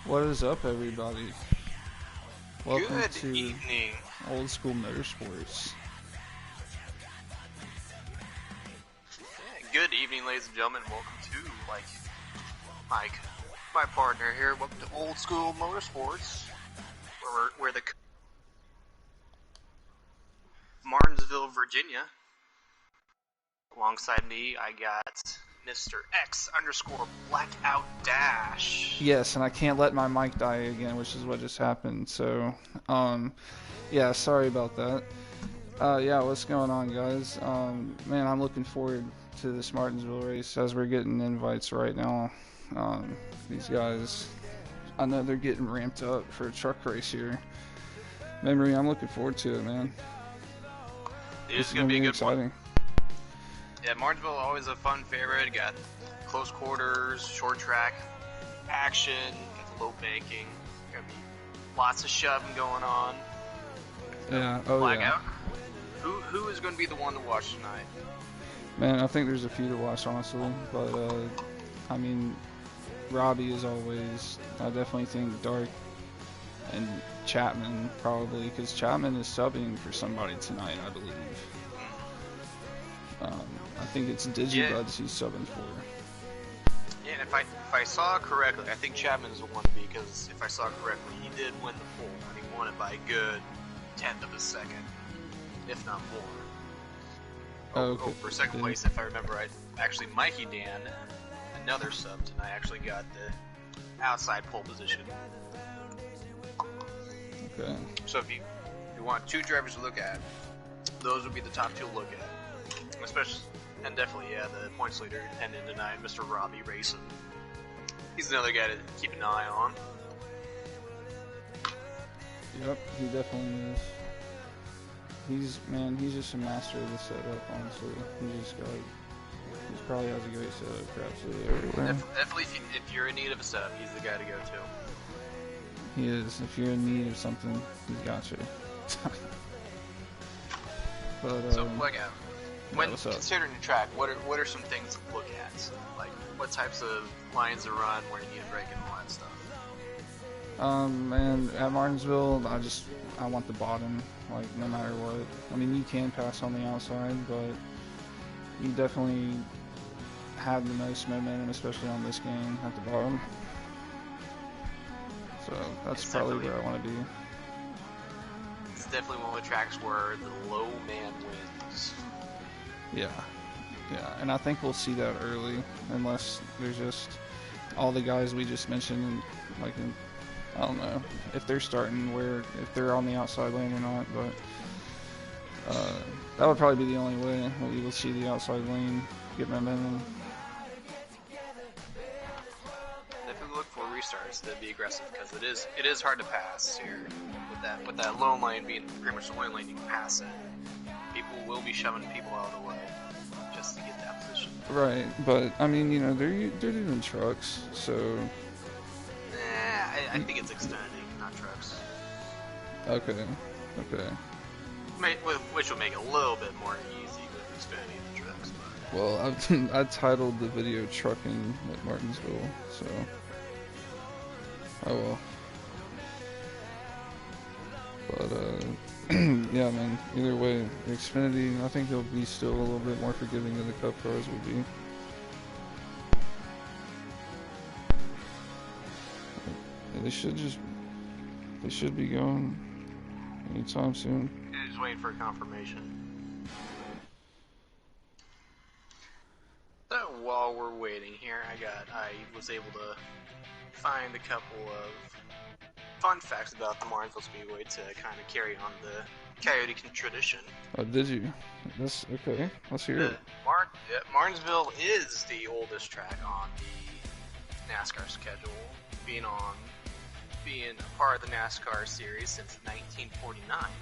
What is up, everybody? Welcome Good to evening. Old School Motorsports. Good evening, ladies and gentlemen. Welcome to Mike, my partner here. Welcome to Old School Motorsports, where the Martinsville, Virginia. Alongside me, I got Mr. X_Blackout Dash. Yes, and I can't let my mic die again, which is what just happened. So, yeah, sorry about that. Yeah, what's going on, guys? Man, I'm looking forward to this Martinsville race as we're getting invites right now. These guys, I know they're getting ramped up for a truck race here. Memory, I'm looking forward to it, man. This is going to be a good exciting one. Yeah, Martinsville always a fun favorite. Got close quarters, short track action, got the low banking. Gonna be lots of shoving going on. Yeah. Oh, Blackout. yeah. Who is going to be the one to watch tonight? Man, I think there's a few to watch, honestly. But, I mean, Robbie is always. I definitely think Dark and Chapman, probably, because Chapman is subbing for somebody tonight, I believe. I think it's Digibuds he's subbing for. Yeah, and if I saw correctly, I think Chapman is the one because if I saw correctly, he did win the pole, and he won it by a good tenth of a second, if not more. Okay. For second place, if I remember right, actually Mikey Dan, another sub tonight, actually got the outside pole position. Okay. So if you want two drivers to look at, those would be the top two to look at. Especially, and definitely, yeah, the points leader ended tonight, Mr. Robbie Racing. He's another guy to keep an eye on. Yep, he definitely is. He's just a master of the setup, honestly. He probably has a great setup for absolutely everywhere. Definitely, if you're in need of a setup, he's the guy to go to. He is. If you're in need of something, he's got you. But, so, Blackout. When yeah, considering the track, what are some things to look at? Like, what types of lines to run, where you need a break, and all that stuff? Man, at Martinsville, I want the bottom, like, no matter what. I mean, you can pass on the outside, but you definitely have the most momentum, especially on this game, at the bottom. So, that's probably where I want to be. It's definitely one of the tracks where the low man wins. Yeah, and I think we'll see that early, unless there's just all the guys we just mentioned, like, I don't know if they're starting if they're on the outside lane or not, but that would probably be the only way we will see the outside lane get momentum. Definitely look for restarts to be aggressive, because it is hard to pass here with that lone lane being pretty much the only lane you can pass in. People will be shoving people out of the way just to get that position. Right, but I mean, you know, they're doing trucks, so. I think it's extending, not trucks. Okay. Which will make it a little bit more easy with extending the trucks. But. Well, I titled the video "Truckin' at Martinsville," so. Oh well. But yeah, man. Either way, Xfinity, I think they'll be still a little bit more forgiving than the Cup cars would be. They should be going anytime soon. Yeah, just waiting for a confirmation. So while we're waiting here, I was able to find a couple of fun facts about the Martinsville Speedway to kind of carry on the Coyote tradition. Oh, did you? That's okay. Let's hear it. Martinsville is the oldest track on the NASCAR schedule, being a part of the NASCAR series since 1949.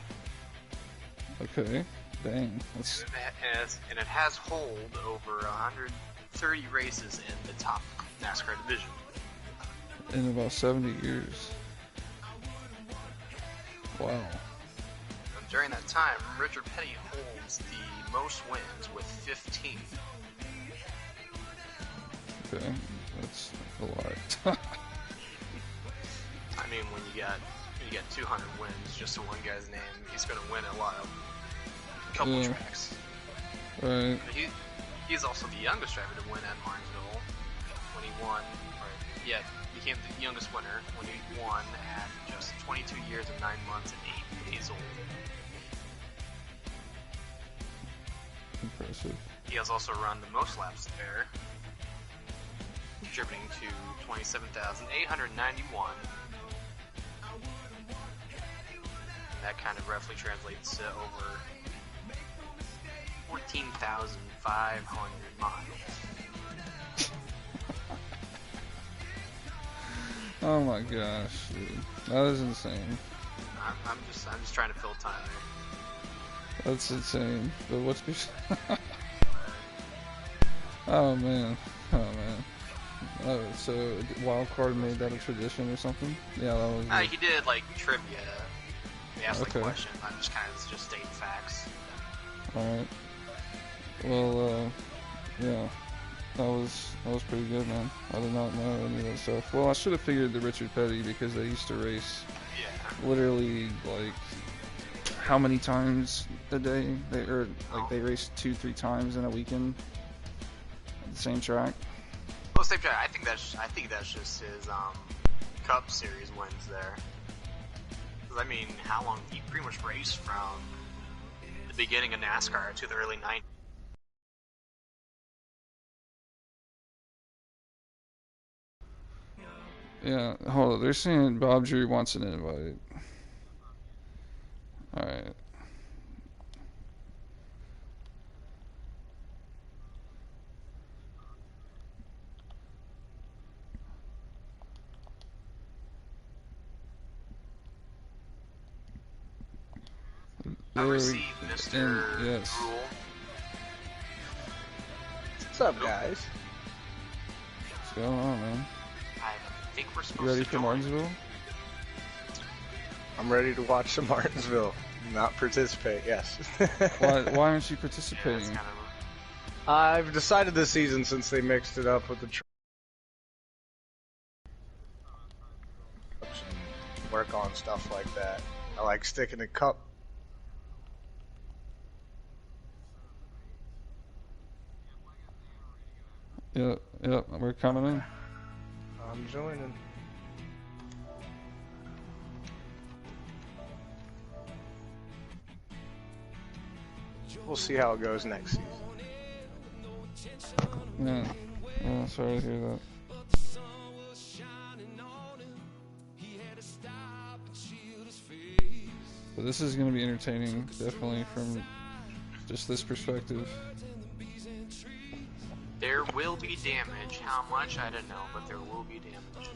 Okay, dang. And it has hold over 130 races in the top NASCAR division. In about 70 years. Wow. And during that time, Richard Petty holds the most wins with 15. Okay, that's a lot. you got 200 wins just to one guy's name, he's going to win a couple tracks. Right. But he's also the youngest driver to win at Martinsville when he won. He became the youngest winner when he won at just 22 years and 9 months and 8 days old. Impressive. He has also run the most laps there, contributing to 27,891. That kind of roughly translates to over 14,500 miles. Oh my gosh, dude. That is insane. I'm just trying to fill time there. That's insane. But what's Oh man. Oh man. Oh, so Wildcard made that a tradition or something? Yeah, that was He did like trivia. He asked Okay. like questions. I'm just kind of just stating facts. Alright. Well, yeah. That was pretty good, man. I did not know any of that stuff. Well, I should have figured the Richard Petty because they used to race Yeah. literally like how many times a day? They race 2-3 times in a weekend at the same track. Well, same track. I think that's just his Cup Series wins there. 'Cause, I mean, how long he pretty much raced from the beginning of NASCAR to the early 90s. Yeah, hold on. They're saying Bob Drew wants an invite. Alright. I received Mr. Yes. Rule. What's up, guys? What's going on, man? I think we're You supposed ready to for join. Martinsville? I'm ready to watch some Martinsville. Not participate, yes. Why aren't you Yeah, participating? it's kind of I've decided this season, since they mixed it up with the trucks and work on stuff like that, I like sticking to Cup. Yep, we're coming in. I'm joining. We'll see how it goes next season. Yeah, sorry to hear that. But this is going to be entertaining, definitely, from just this perspective. There will be damage. How much, I don't know, but there will be damage.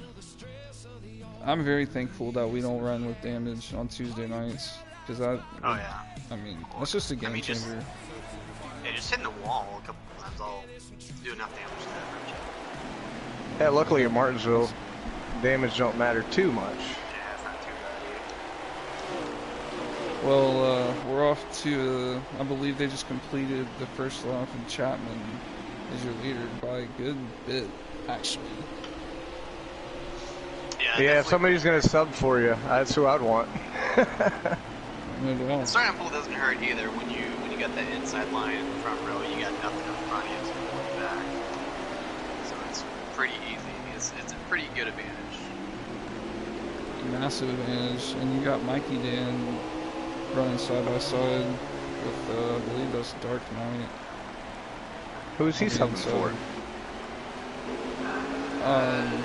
I'm very thankful that we don't run with damage on Tuesday nights, because that, Oh yeah. I mean, that's just a game just changer. hitting the wall a couple times I'll do enough damage to that bridge. Yeah, luckily at Martinsville, damage don't matter too much. Yeah, it's not too bad. Well, we're off to, I believe they just completed the first lap, and Chapman is your leader by a good bit, actually. Yeah, if somebody's gonna sub for you, that's who I'd want. No doubt. Starting pull doesn't hurt either when you got that inside line in the front row. You got nothing up front, you have to pull back. So it's pretty easy. It's a pretty good advantage. Massive advantage, and you got Mikey Dan running side by side with, I believe that's Dark Knight. Who's he on the subbing inside.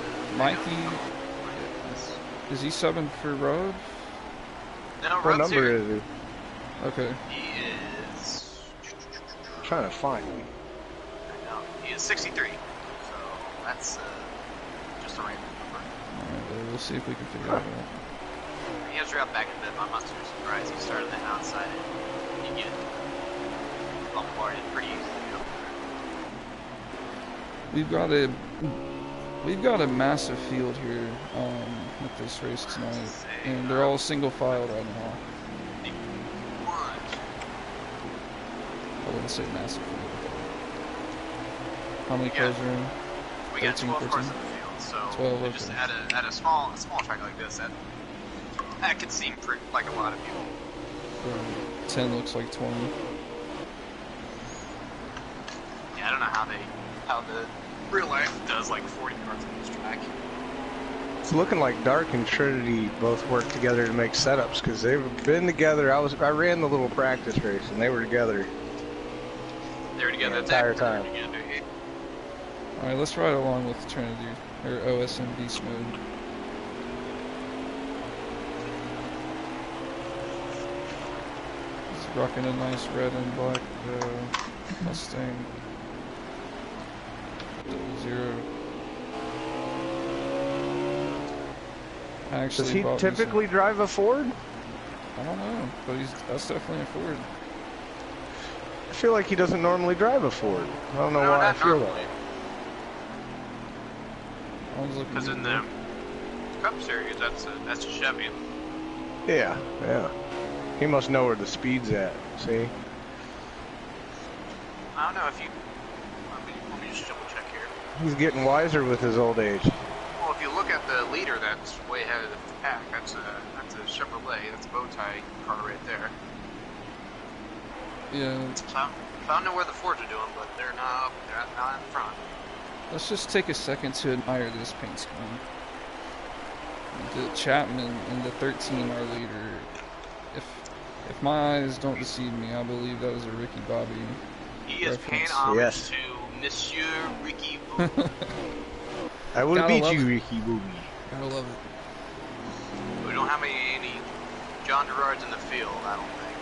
for? Mikey, is he subbing for Road? No, What Road's number here. is he? Okay. He is. I'm trying to find him. No, he is 63. So that's just a random number. Alright, well, we'll see if we can figure it out. He has dropped back a bit, but I'm not super surprised. He started the outside and you get bombarded pretty easily up there. We've got a massive field here at this race tonight, and they're all single file right now. I wouldn't say massive field. How many cars are in? We got 13, 12 cars 14? in the field, so 12, just okay. at a small track like this, That could seem like a lot of people. 10 looks like 20. Yeah, I don't know how the real life does like 40 cars on this track. It's looking like Dark and Trinity both work together to make setups because they've been together. I ran the little practice race and they were together. They were together the entire time. Alright, let's ride along with Trinity, or OSM Beast Mode. He's rocking a nice red and black Mustang 00. Does he typically drive a Ford? I don't know, but that's definitely a Ford. I feel like he doesn't normally drive a Ford. I don't know why I feel that. Because in the Cup Series, that's a Chevy. Yeah, yeah. He must know where the speed's at. See? I don't know if you. Let me just double check here. He's getting wiser with his old age. Well, if you look at the leader, that's way ahead of the pack. That's a Chevrolet. That's a bow tie car right there. Yeah. So I don't know where the Fords are doing, but they're not up. They're not in front. Let's just take a second to admire this paint scheme. The Chapman and the 13 are leader. If my eyes don't deceive me, I believe that was a Ricky Bobby. He is paying reference. homage Yes. to Monsieur Ricky Bobby. I would Gotta beat love you, it. Ricky Booby. Gotta love it. We don't have any John Gerards in the field, I don't think.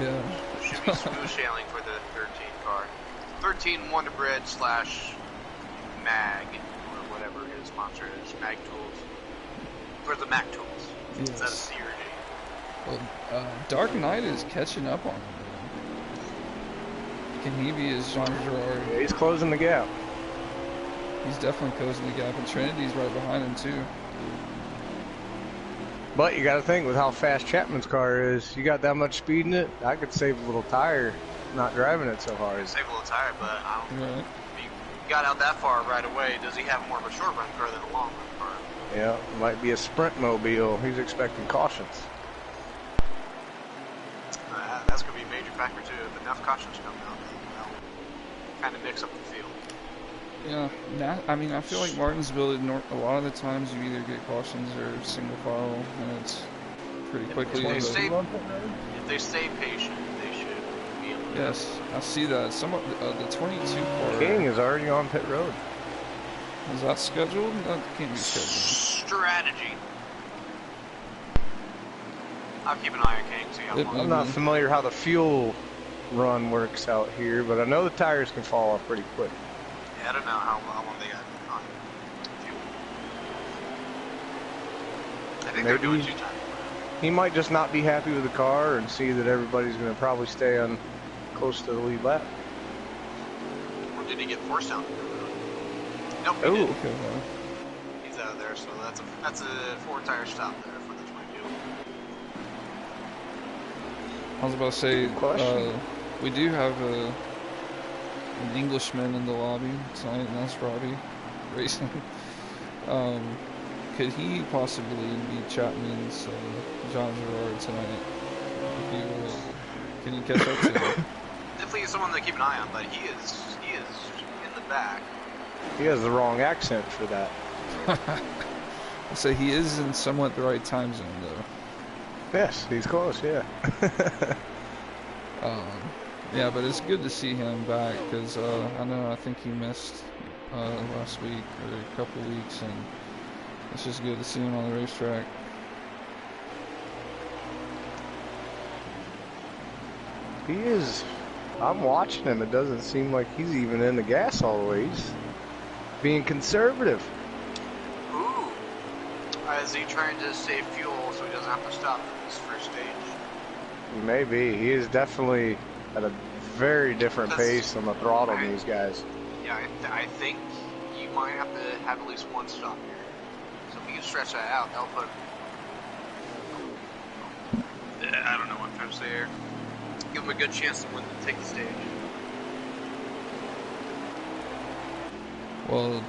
Yeah. Should be smooth sailing for the 13 car. 13 Wonder Bread / Mag, or whatever his sponsor is. Mag Tools. Or the Mac Tools. Yes. Is that a C or D? Well, Dark Knight is catching up on him. Can he be as Jean Gerard? Yeah, he's closing the gap. He's definitely closing the gap, and Trinity's right behind him too. But you got to think with how fast Chapman's car is, you got that much speed in it, I could save a little tire not driving it so hard. Save a little tire, but I don't Right. if he got out that far right away, does he have more of a short run car than a long run car? Yeah, it might be a sprint mobile. He's expecting cautions. That's going to be a major factor too. If enough cautions come out, they'll kind of mix up the field. Yeah, I mean, I feel like Martinsville, a lot of the times you either get cautions or single file, and it's pretty quickly. If they stay patient, they should be able to. Yes, I see that. The 22 car. King is already on pit road. Is that scheduled? That can't be scheduled. Strategy. I'll keep an eye on King, see how long. I'm not familiar how the fuel run works out here, but I know the tires can fall off pretty quick. Yeah, I don't know how long they got on fuel. I think they're doing 2 times. He might just not be happy with the car and see that everybody's going to probably stay on close to the lead lap. Or did he get forced down? Nope, he Oh, didn't. Okay, well, He's out of there, so that's a 4-tire stop there for the 22. I was about to say, Good question. we do have an Englishman in the lobby tonight, and that's Robbie Racing. Could he possibly be Chapman's John Gerard tonight? If you will, can you catch up to him? Definitely someone to keep an eye on, but he is in the back. He has the wrong accent for that. I say he is in somewhat the right time zone, though. Yes, he's close, yeah. Yeah, but it's good to see him back because I think he missed last week or a couple weeks, and it's just good to see him on the racetrack. He is. I'm watching him. It doesn't seem like he's even in the gas all the way. He's being conservative. Ooh. Is he trying to save fuel so he doesn't have to stop in this first stage? Maybe. He is definitely at a very different pace on the throttle than these guys. Yeah, I think you might have to have at least one stop here. So if we can stretch that out, that'll put. I don't know what I'm trying to say here. Give him a good chance to win, take the stage. Well,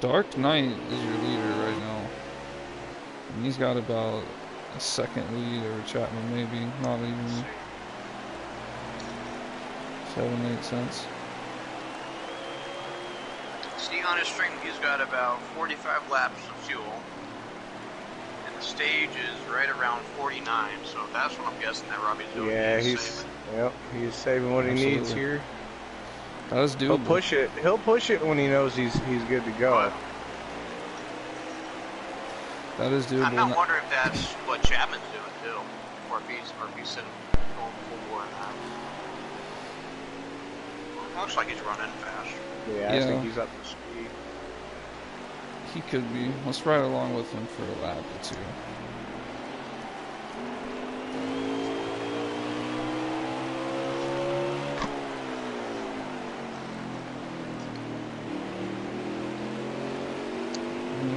Dark Knight is your leader right now. And he's got about a second lead over Chapman, maybe. Not even 7-8 cents. See, on his string, he's got about 45 laps of fuel. And the stage is right around 49, so that's what I'm guessing that Robbie's doing. Yeah, he's saving what he needs here. That is doable. He'll push it. He'll push it when he knows he's good to go. That is doable. I'm not wondering if that's what Chapman's doing too, or if he's sitting going full bore in that. Looks like he's running fast. Yeah, I think he's up to speed. He could be. Let's ride along with him for a lap or two.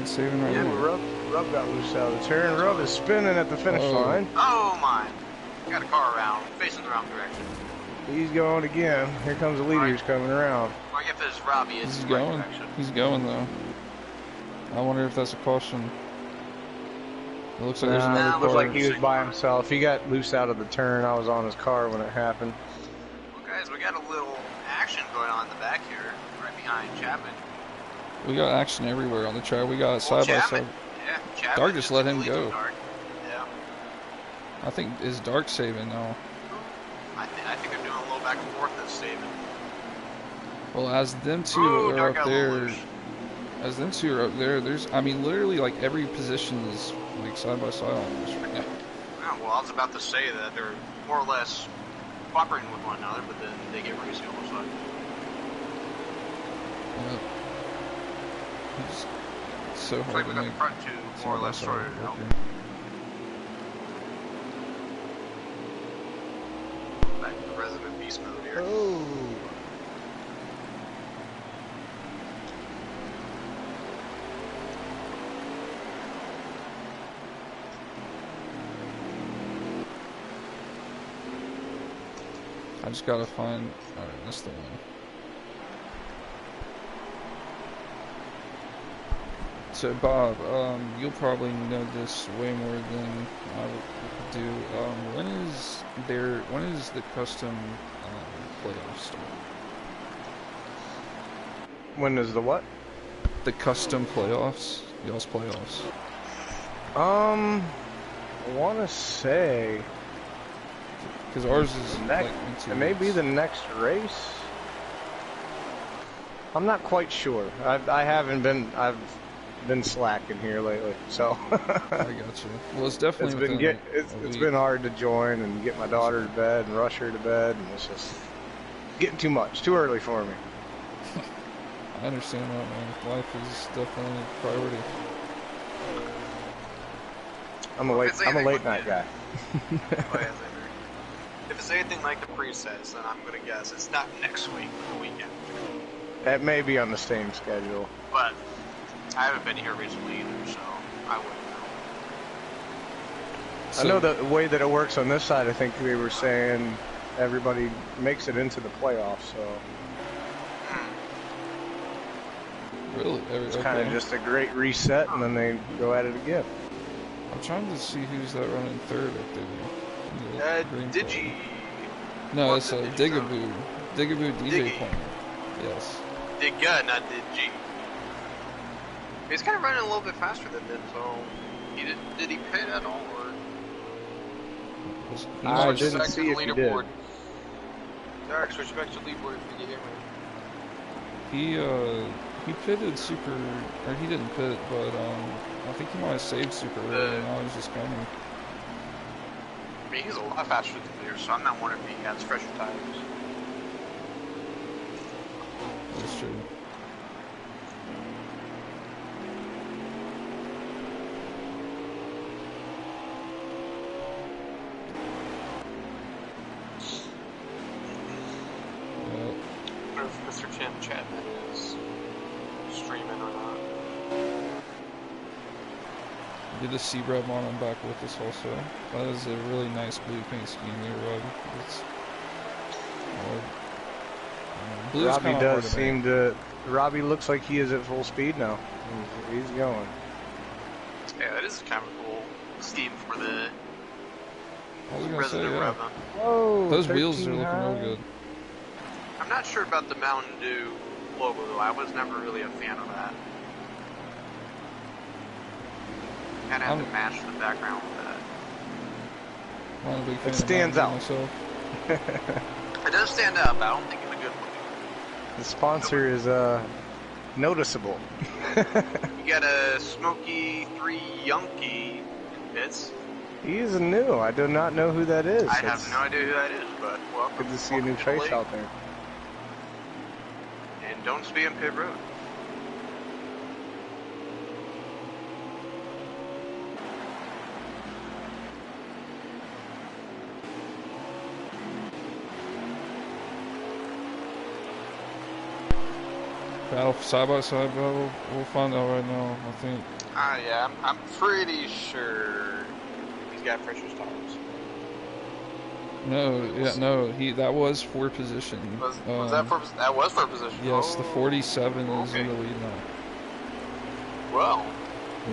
Saving right here. Rub got loose out of the turn. Rub is spinning at the finish line. Oh my! Got a car around, facing the wrong direction. He's going again. Here comes the leader who's coming around. I guess this Robbie is He's going. He's going though. I wonder if that's a caution. It looks like there's another car. Looks like he was by himself. He got loose out of the turn. I was on his car when it happened. Well, guys, we got a little action going on in the back here, right behind Chapman. We got action everywhere on the track. We got side by side. Yeah, Chapman Dark just let him go. Yeah. I think is Dark saving now. I think they're doing a little back and forth that's saving. Well, as them two are up there, there's, I mean, literally like every position is like side by side almost right now. Yeah, well, I was about to say that they're more or less cooperating with one another, but then they get racy all of a sudden. Yep. It's so hard to make the front two more or less sorted out. Back to the resident beast mode here. Oh. I just gotta find. Alright, that's the one. So Bob, you'll probably know this way more than I do. When is the custom playoffs start? When is the what? The custom playoffs. Y'all's playoffs. I want to say. Because ours is it may be the next race. I'm not quite sure. I've been slacking here lately, so. I got you. Well, it's definitely it's been hard to join and get my daughter to bed and rush her to bed, and it's just getting too much, too early for me. I understand that, man. Life is definitely a priority. I'm a late night guy. If it's anything like the presets, then I'm gonna guess it's not next week, the weekend. That may be on the same schedule. But I haven't been here recently either, so I wouldn't know. I know the way that it works on this side. I think they were saying everybody makes it into the playoffs, so. Really? It's kind of just a great reset, and then they go at it again. I'm trying to see who's that running third up there. Digi. No, it's a Digaboo. Digaboo DJ Player. Yes. Diga, not Digi. He's kind of running a little bit faster than them, so did he pit at all, or? I didn't see if he did. Derek, switch back to leaderboard if you hear me. He pitted super, or he didn't pit, but I think he might have saved super early, and now he's just coming. I mean, he's a lot faster than there, so I'm not wondering if he has fresher tires. That's true. I wonder if Mr. Chapman is streaming or not. Get a C-Rub on him back with us also. That is a really nice blue paint scheme there, Rob. It's Robbie does seem to. Robbie looks like he is at full speed now. He's going. Yeah, that is kind of a cool scheme for the I was gonna say, resident yeah. Reva. Whoa, Those wheels are 13 looking high. real good. I'm not sure about the Mountain Dew logo though. I was never really a fan of that. Kind of have to match the background with that. I'm not a big fan It of stands Mountain out. Dew myself. It does stand out, but I don't think in a good way. The sponsor is noticeable. You got a Smokey 3 Yonky bits. He is new. I do not know who that is. I have no idea who that is, but welcome. Good to see a new Welcome to the face league. out there. And don't speed on pit road. Battle side by side battle. We'll find out right now. I think. Yeah, I'm pretty sure he's got precious tires. No, yeah, no. That was for position. Was that for position? Yes, the 47 is okay. in the lead now. Well,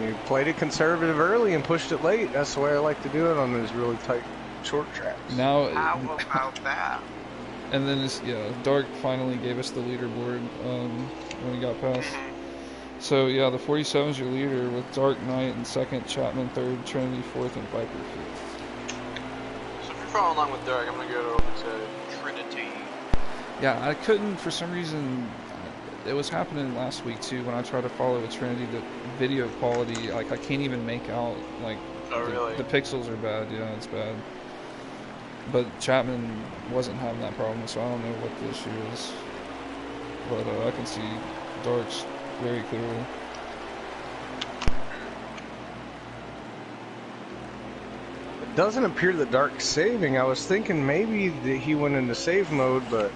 You played it conservative early and pushed it late. That's the way I like to do it on those really tight, short tracks. Now, how about that? and then Dark finally gave us the leaderboard when he got past. So yeah, the 47 is your leader with Dark Knight in second, Chapman third, Trinity fourth, and Viper fifth. So if you're following along with Dark, I'm gonna go over to Trinity. Yeah, I couldn't for some reason. It was happening last week too when I tried to follow with Trinity. The video quality, like I can't even make out. Like, Oh, really? The pixels are bad. Yeah, it's bad. But Chapman wasn't having that problem, so I don't know what the issue is. But I can see Dark's very clearly. It doesn't appear that Dark's saving. I was thinking maybe that he went into save mode, but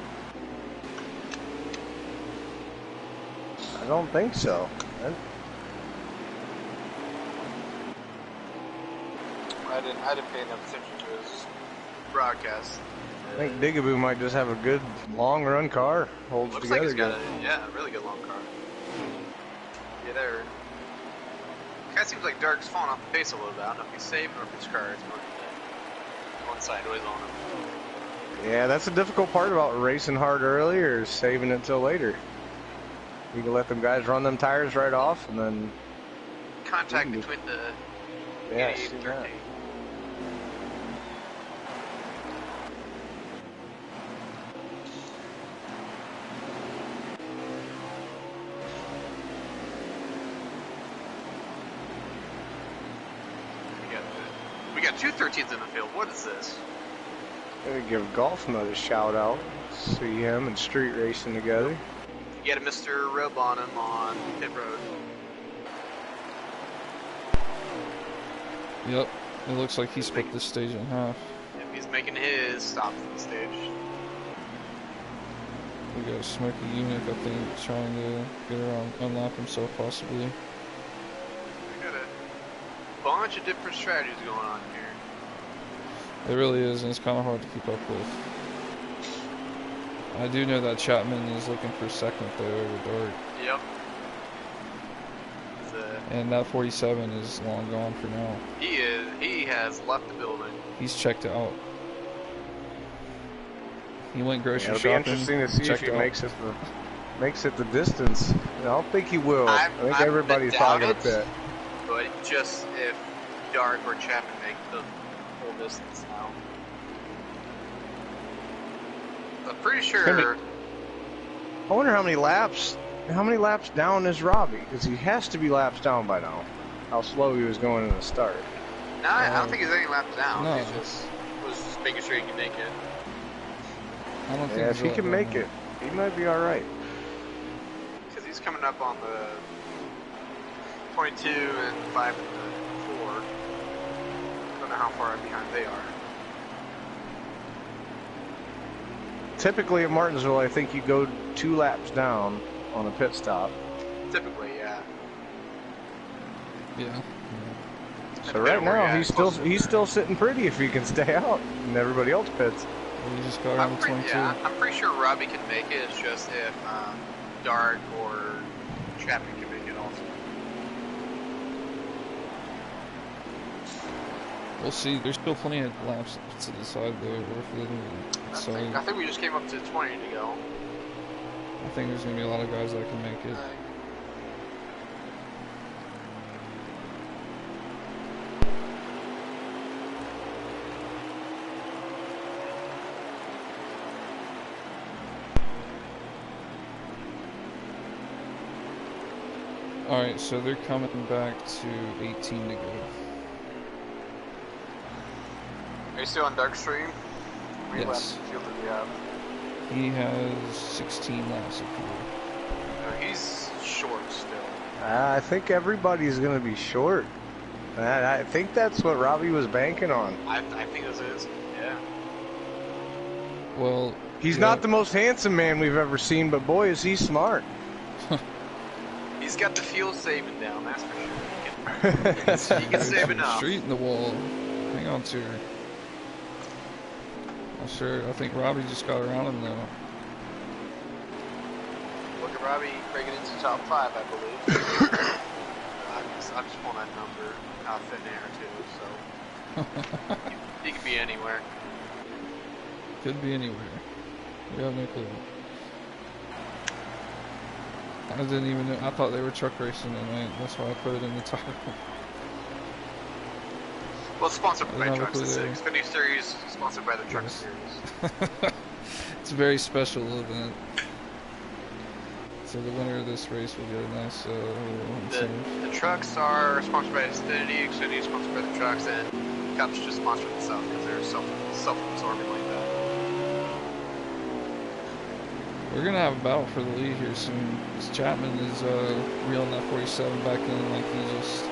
I don't think so. I didn't pay enough attention to his broadcast. I think Digaboo might just have a good long run car. Holds Looks together like he's got good. a really good long car. Yeah, there. Kind of seems like Dark's falling off the pace a little bit. I don't know if he's saving or if his car is going sideways on him. Yeah, that's the difficult part about racing hard early or saving until later. You can let them guys run them tires right off and then Contact between the yeah, 88 see and that. 13. We got two 13s in the field. What is this? Gotta give Golf Nut a shout out. See him and street racing together. You got a Mr. Rub on him on pit road. Yep, it looks like he split this stage in half. If he's making his stop to the stage. We got a Smoky Eunuch, I think, trying to get around, unlap himself possibly. We got a bunch of different strategies going on here. It really is, and it's kind of hard to keep up with. I do know that Chapman is looking for second though over Dark. Yep. And that 47 is long gone for now. He has left the building. He's checked out. He went grocery It'll shopping. be interesting to see if checked he out. makes it the distance. I don't think he will. I think everybody's probably gonna pit. But just if Dark or Chapman make the full distance now. I'm pretty sure. I wonder how many laps down is Robbie? Because he has to be laps down by now. How slow he was going in the start. No, I don't think he's any laps down. No. He was just making sure he can make it. I don't think Yeah, he's if he really can doing make that. it, he might be all right. Because he's coming up on the 22 and 5 and the 4. I don't know how far behind they are. Typically at Martinsville, I think you go 2 laps down on a pit stop. Typically, yeah. Yeah. So right now he's still sitting pretty if he can stay out and everybody else pits. Well, he just got around the 22. Yeah, I'm pretty sure Robbie can make it. It's just if Dark or Chapman can make it also. We'll see. There's still plenty of laps to decide though. Or if they didn't I think we just came up to 20 to go. I think there's gonna be a lot of guys that can make it. Alright, so they're coming back to 18 to go. Are you still on Dark Stream? Yes. Field do you have? He has 16 laps of fuel. No, he's short still. I think everybody's going to be short. I think that's what Robbie was banking on. I think this is, yeah. Well, he's not the most handsome man we've ever seen, but boy, is he smart. He's got the fuel saving down, that's for sure. He can save enough. Street in the wall. Hang on to her. I'm sure. I think Robbie just got around him though. Look at Robbie breaking into top 5, I believe. I'm just pulling that number out of thin air too, so he could be anywhere. Could be anywhere. We have no clue. I didn't even know. I thought they were truck racing tonight. That's why I put it in the title. Well, it's sponsored by Trucks. It's the Xfinity Series, sponsored by the Truck Series. It's a very special event. So the winner of this race will get a nice the trucks are sponsored by Xfinity is sponsored by the trucks, and Cup's just sponsored themselves because they're self-absorbing like that. We're gonna have a battle for the lead here soon. This Chapman is reeling that 47 back in like he just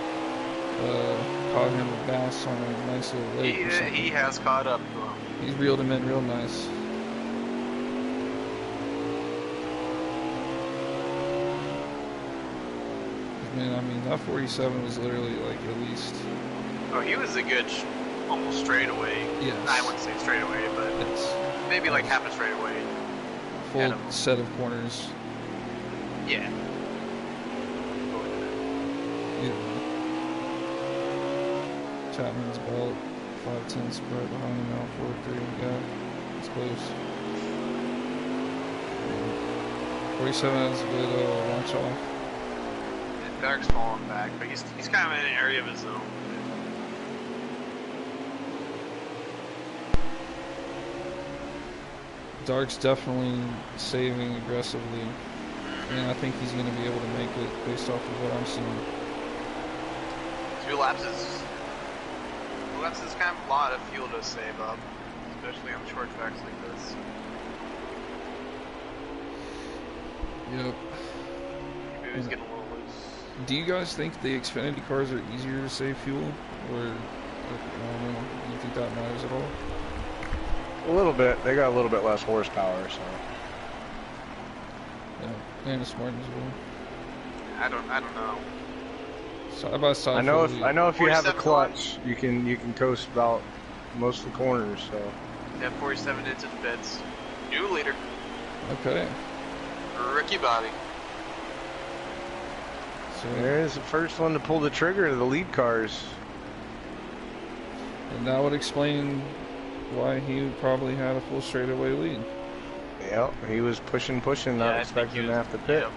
caught him a bass on a nice little lake. He has caught up to him. He's reeled him in real nice. Man, I mean, that 47 was literally like at least... Oh, he was a good, almost straightaway. Yes. I wouldn't say straightaway, but yes. Maybe like half a straightaway. Full set of corners. Yeah. Yeah. Chapman's belt, 5/10 spread behind him now, 4-3. Yeah, it's close. 47 has a good launch off. And Dark's falling back, but he's kind of in an area of his own. Dark's definitely saving aggressively, and I think he's going to be able to make it based off of what I'm seeing. 2 laps is kind of a lot of fuel to save up, especially on short tracks like this. Yep. Maybe he's getting a little loose. Do you guys think the Xfinity cars are easier to save fuel, or I don't know, do you think that matters at all? A little bit. They got a little bit less horsepower, so. Yeah, and it's Martinsville. I don't know. Side by side. I know if you have a clutch, on. you can coast about most of the corners. So. Yeah, 47 into the pits. New leader. Okay. Ricky Bobby. So there's the first one to pull the trigger of the lead cars. And that would explain why he probably had a full straightaway lead. Yep, he was pushing, not expecting to have to pit. Yep.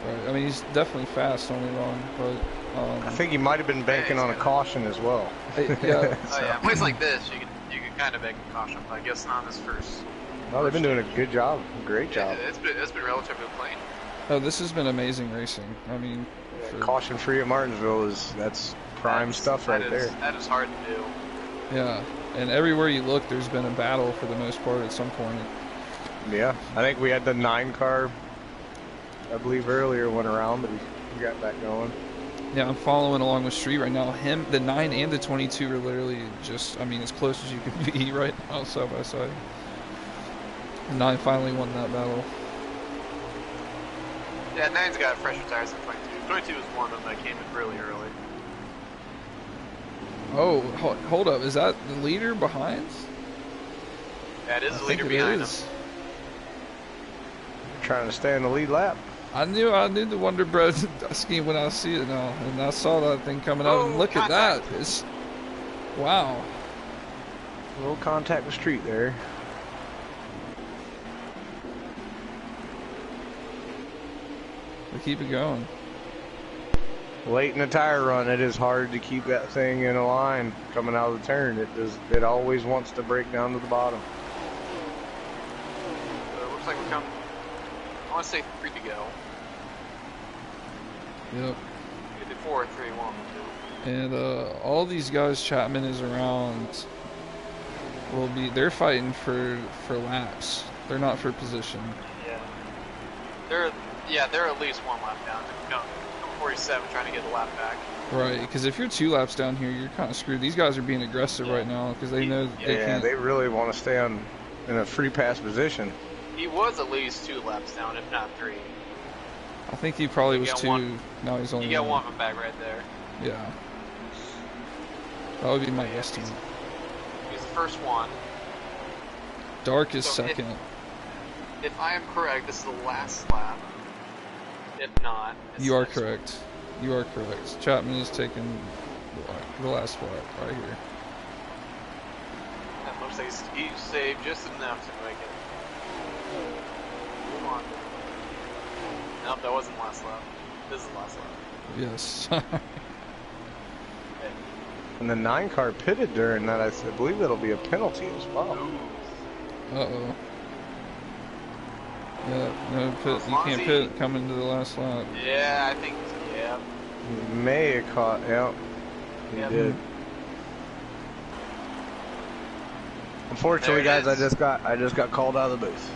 Right. I mean, he's definitely fast, don't get me wrong, but I think he might have been banking on a caution as well. Yeah. Oh yeah, plays like this, you can kind of bank a caution, but I guess not this first. Well, they've been doing a good job, great job. Yeah, it's been relatively plain. Oh, this has been amazing racing. I mean, caution free at Martinsville that's prime stuff right there. That is hard to do. Yeah, and everywhere you look, there's been a battle for the most part at some point. Yeah, I think we had the 9 car, I believe earlier went around, but we got that going. Yeah, I'm following along with Street right now. The 9 and the 22 are literally just, I mean, as close as you can be right now, side by side. The 9 finally won that battle. Yeah, 9's got fresher tires than 22. 22 was one of them that came in really early. Oh, hold up. Is that the leader behind? That is the leader behind him. Trying to stay in the lead lap. I knew the Wonder Bread scheme when I see it now, and I saw that thing coming out. And look at that! Wow. A little contact with street there. We keep it going. Late in the tire run, it is hard to keep that thing in a line coming out of the turn. It always wants to break down to the bottom. So it looks like we're coming. I want to say 3 to go. Yep. Either 4 or 3, 1 or 2. And all these guys Chapman is around they're fighting for laps. They're not for position. Yeah. They're at least 1 lap down. No, 47 trying to get a lap back. Right, because if you're 2 laps down here, you're kind of screwed. These guys are being aggressive right now because they know they can't. They really want to stay in a free pass position. He was at least 2 laps down, if not 3. I think he probably was 2. Now he's only. You got 1 from back right there. Yeah. That would be my estimate. He's the first one. Dark is second. If I am correct, this is the last lap. If not, you are correct. You are correct. Chapman is taking the last lap right here. That looks like he saved just enough to make it. Come on. Nope, that wasn't the last lap. This is the last lap. Yes. And the 9 car pitted during that. I believe that'll be a penalty as well. Uh-oh. Yeah, no pit. You can't pit coming to the last lap. Yeah, I think so, yeah. He may have caught, yeah. He did. Unfortunately, guys, I just got called out of the booth.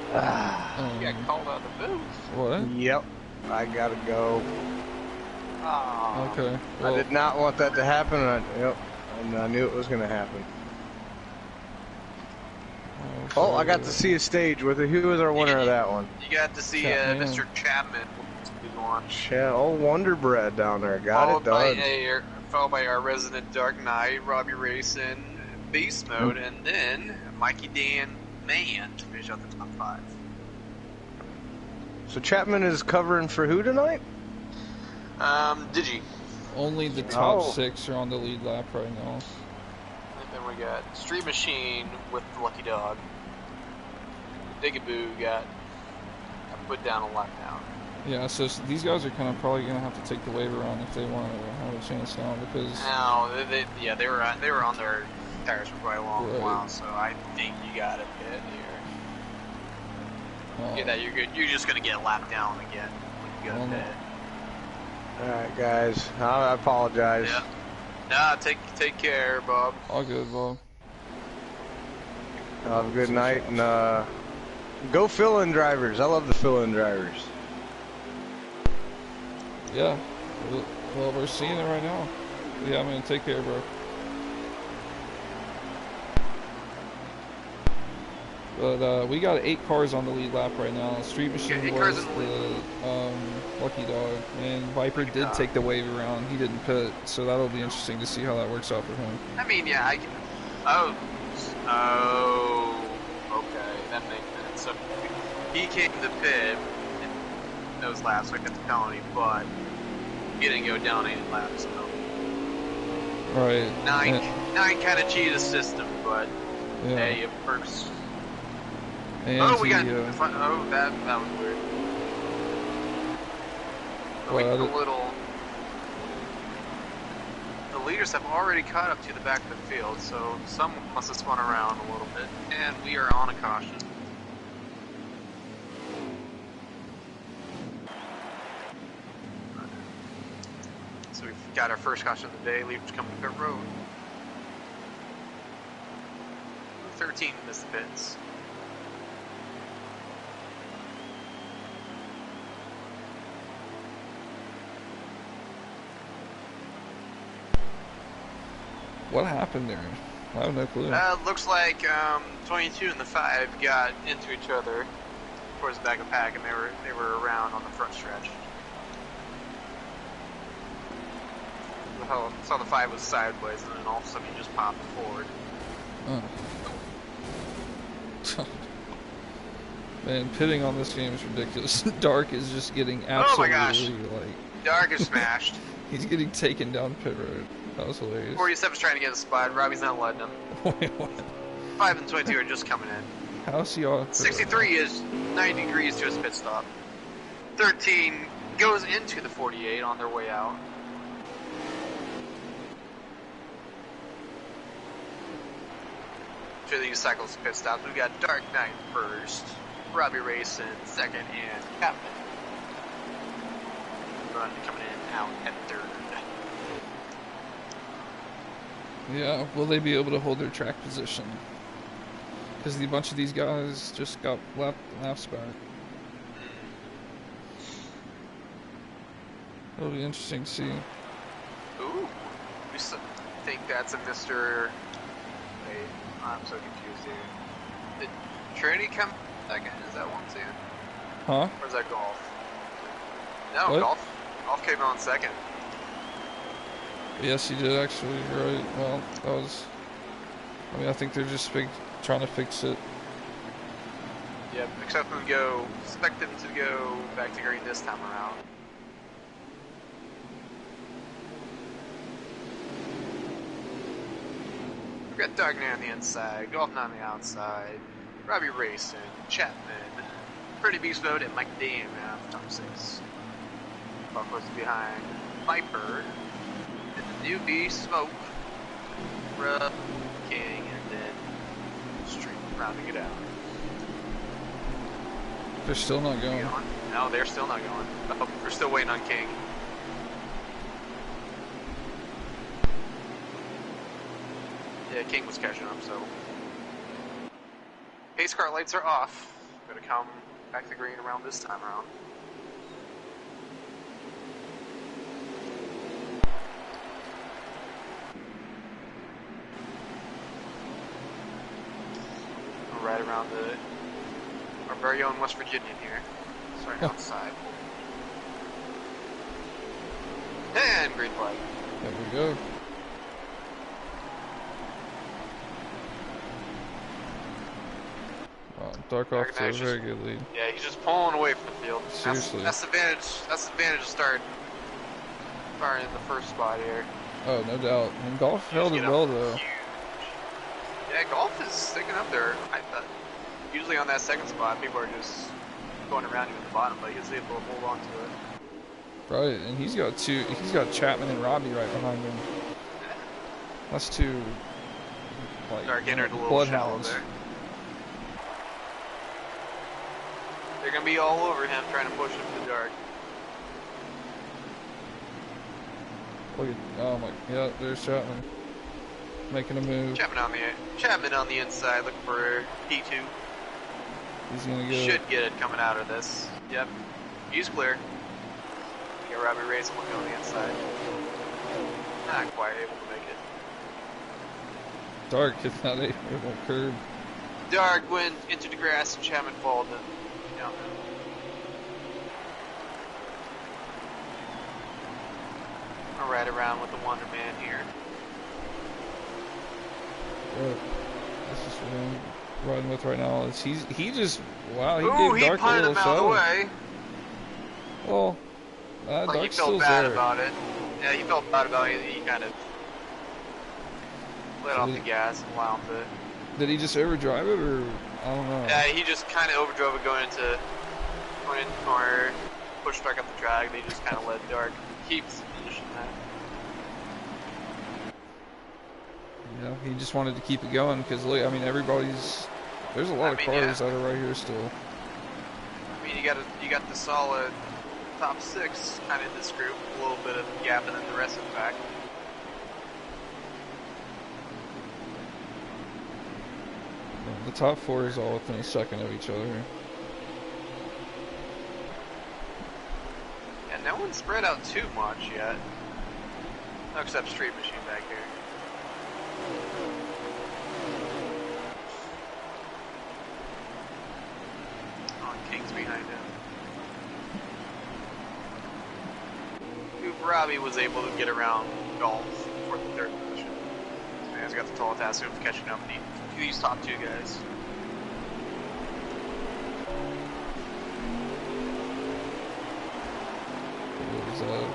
You got called out of the booth? What? Yep. I gotta go. Oh. Okay. Well, I did not want that to happen. And I knew it was gonna happen. Oh, I got to see a stage with it. Who was our winner of that one? You got to see Mr. Chapman. Oh, Wonder Bread down there. Got it done. Followed by our resident Dark Knight, Robbie Racing, Beast Mode, and then Mikey Dan Man to finish out the top 5. So Chapman is covering for who tonight? Digi. Only the top 6 are on the lead lap right now. And then we got Street Machine with the Lucky Dog. Digaboo got put down a lap down. Yeah, so these guys are kind of probably gonna have to take the wave around if they want to have a chance now because. No, they were on their tires for quite a long while, so I think you got a pit here. Yeah, that you're good. You're just gonna get a lap down again when you go to pit. Alright, guys. I apologize. Yeah. Nah, take care, Bob. All good, Bob. Have a good night, and go fill-in drivers. I love the fill-in drivers. Yeah. Well, we're seeing it right now. Yeah, man, take care, bro. But we got 8 cars on the lead lap right now. Street Machine was the Lucky Dog, and Viper did take the wave around. He didn't pit, so that'll be interesting to see how that works out for him. I mean, yeah, I can. Okay, that makes sense. So he came to the pit in those laps, so I got the penalty, but he didn't go down any laps. So. Right. Nine kind of cheated the system, but hey, it works. And we got. That was weird. The leaders have already caught up to the back of the field, so someone must have spun around a little bit, and we are on a caution. So we've got our first caution of the day. Leaders coming to pit road. 13 missed the pits. What happened there? I have no clue. Looks like 22 and the 5 got into each other towards the back of the pack, and they were around on the front stretch. Saw the 5 was sideways, and then all of a sudden he just popped forward. Oh. Man, pitting on this game is ridiculous. Dark is just getting absolutely Dark is smashed. He's getting taken down pit road. That was hilarious. 47's trying to get a spot. Robbie's not letting him. Wait, what? 5 and 22 are just coming in. How's he on? 63 is 90 degrees to his pit stop. 13 goes into the 48 on their way out. To these cycles pit stops, we got Dark Knight first, Robbie Racing second, and Captain Run coming in out at third. Yeah, will they be able to hold their track position? Because a bunch of these guys just got laps back. It'll be interesting to see. Ooh, we think that's a Mr. Wait, I'm so confused here. Did Trinity come second? Is that one too? Huh? Or is that Golf? No, What? Golf came on second. Yes, he did actually. You're right. Well, that was. I mean, I think they're just trying to fix it. Yep, expect them to go back to green this time around. We got Dark Knight on the inside, Golf on the outside, Robbie Racing, Chapman, Pretty Beast Mode, and Mike Dam out top 6. Buffalo's behind Viper, and the newbie Smoke, Rub, King, and then Street rounding it out. They're still not going. No, they're still not going. Oh, we're still waiting on King. Yeah, King was catching up, so. Pace car lights are off. Gonna come back to green around this time around. Right around our very own West Virginian here. Starting outside. And green flag. There we go. Dark off to a very good lead. Yeah, he's just pulling away from the field. Seriously. That's the advantage. That's the advantage of starting in the first spot here. Oh, no doubt. And Golf held it well, though. Huge. Yeah, Golf is sticking up there. I thought usually on that second spot, people are just going around you at the bottom, but he's able to hold on to it. Right, and he's got Chapman and Robbie right behind him. Yeah. That's two, like, Dark entered a little shallow bloodhounds. there. They're gonna be all over him, trying to push him to the dark. Look at, oh my, yeah, there's Chapman. Making a move. Chapman on the inside, looking for P2. He's gonna go. Should get it coming out of this. Yep. He's clear. We got Robbie Racing looking on the inside. Not quite able to make it. Dark, it's not it won't curb. Dark went into the grass and Chapman followed him. Yeah. I'll ride around with the Wonder Man here. Yeah. That's just what I'm riding with right now. He just, wow, he Ooh, gave Dark a punted little him out of the shove. way. Well, Like he Dark's felt still bad there. about it. Yeah, he felt bad about it. He kind of let off the gas and wound it. Did he just overdrive it, or I don't know? Yeah, he just kind of overdrove it going into the corner, pushed Dark up the track. They just kind of let Dark keep his position there. Yeah, he just wanted to keep it going because look, I mean, there's a lot of cars that are right here still. I mean, you got the solid top 6 kind of in this group, a little bit of gap, and then the rest of the pack. The top 4 is all within a second of each other. And no one's spread out too much yet, except Street Machine back here. Oh, King's behind him. Robbie was able to get around Golf for the 3rd position. This man's got the tall task of catching up to these top 2 guys.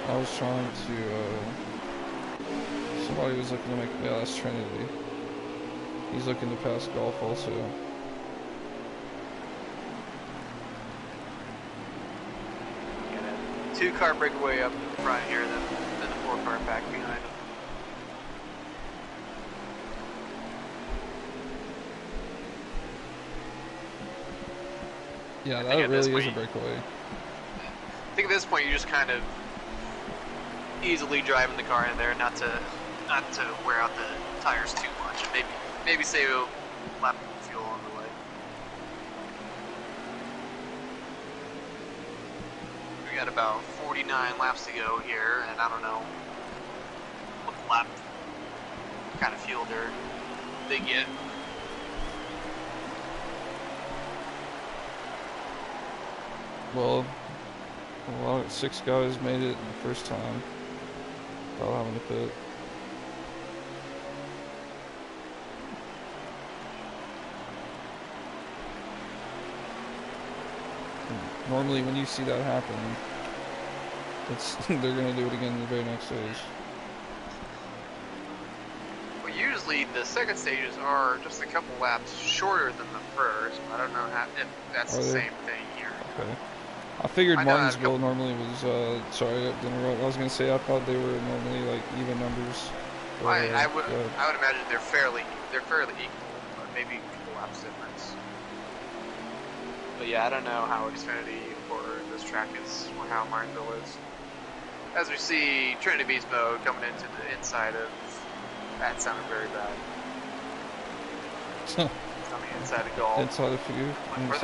I was trying to, somebody was looking to make, yeah, that's Trinity. He's looking to pass golf also. Got a 2-car breakaway up in front here, then a 4-car back behind him. Yeah, that really is a breakaway. I think at this point you're just kind of easily driving the car in there, not to wear out the tires too much, and maybe save a lap of fuel on the way. We got about 49 laps to go here, and I don't know what lap kind of fuel they get. Well, 6 guys made it the first time without having to pit. Normally when you see that happen, they're going to do it again in the very next stage. Well, usually the second stages are just a couple laps shorter than the first. I don't know if that's the same thing here. Okay. I figured Martinsville normally was, sorry to interrupt, I was going to say I thought they were normally like even numbers. I would imagine they're fairly equal, but maybe a couple laps difference. But yeah, I don't know how Xfinity or this track is, or how Martinsville is. As we see Trinity Beast Mode coming into the inside of, that sounded very bad. It's on the inside of golf. Inside of you.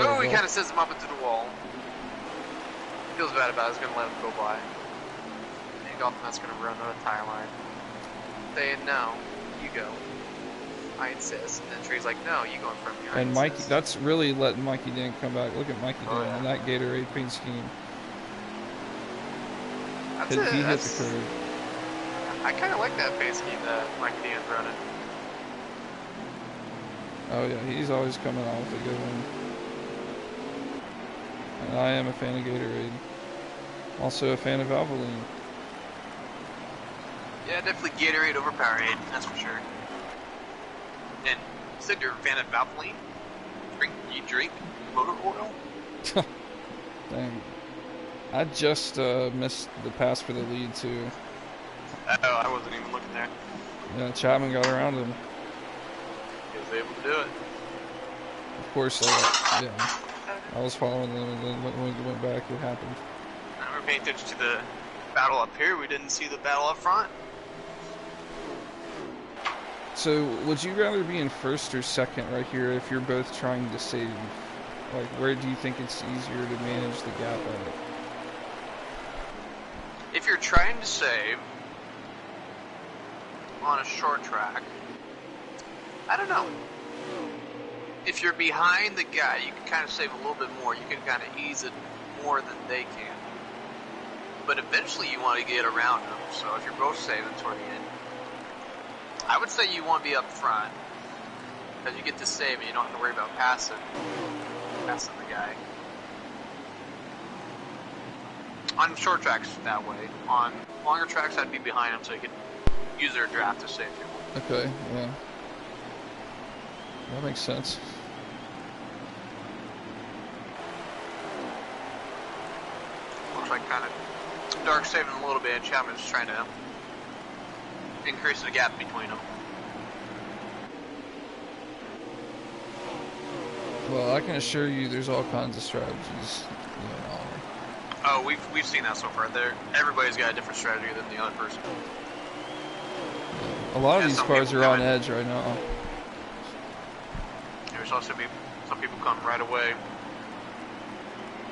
Oh, he kind of sends him up into the wall. Feels bad about it, he's going to let him go by. And Golfman's going to run on the tire line. Saying, no, you go. I insist. And then Tree's like, no, you go in front of me. And Mikey, that's really letting Mikey Dan come back. Look at Mikey Dan and that Gatorade paint scheme. He hit the curve. I kind of like that paint scheme that Mikey Dan's running. Oh yeah, he's always coming out with a good one. And I am a fan of Gatorade. Also a fan of Valvoline. Yeah, definitely Gatorade over Powerade, that's for sure. And you said you're a fan of Valvoline? You drink motor oil? Dang. I just missed the pass for the lead too. Oh, I wasn't even looking there. Yeah, Chapman got around him. He was able to do it. Of course, yeah. I was following them, and then when we went back, it happened. I remember paying attention to the battle up here. We didn't see the battle up front. So, would you rather be in first or second right here if you're both trying to save? Like, where do you think it's easier to manage the gap at? If you're trying to save on a short track, I don't know. If you're behind the guy, you can kind of save a little bit more. You can kind of ease it more than they can. But eventually you want to get around them. So if you're both saving toward the end, I would say you want to be up front. Because you get to save and you don't have to worry about passing the guy. On short tracks, that way. On longer tracks, I'd be behind them so you could use their draft to save you. Okay, yeah. That makes sense. Looks like kind of Dark saving a little bit. Chapman's trying to increase the gap between them. Well, I can assure you there's all kinds of strategies going on. Oh, we've seen that so far. Everybody's got a different strategy than the other person. A lot of these cars are on edge right now. There's also some people come right away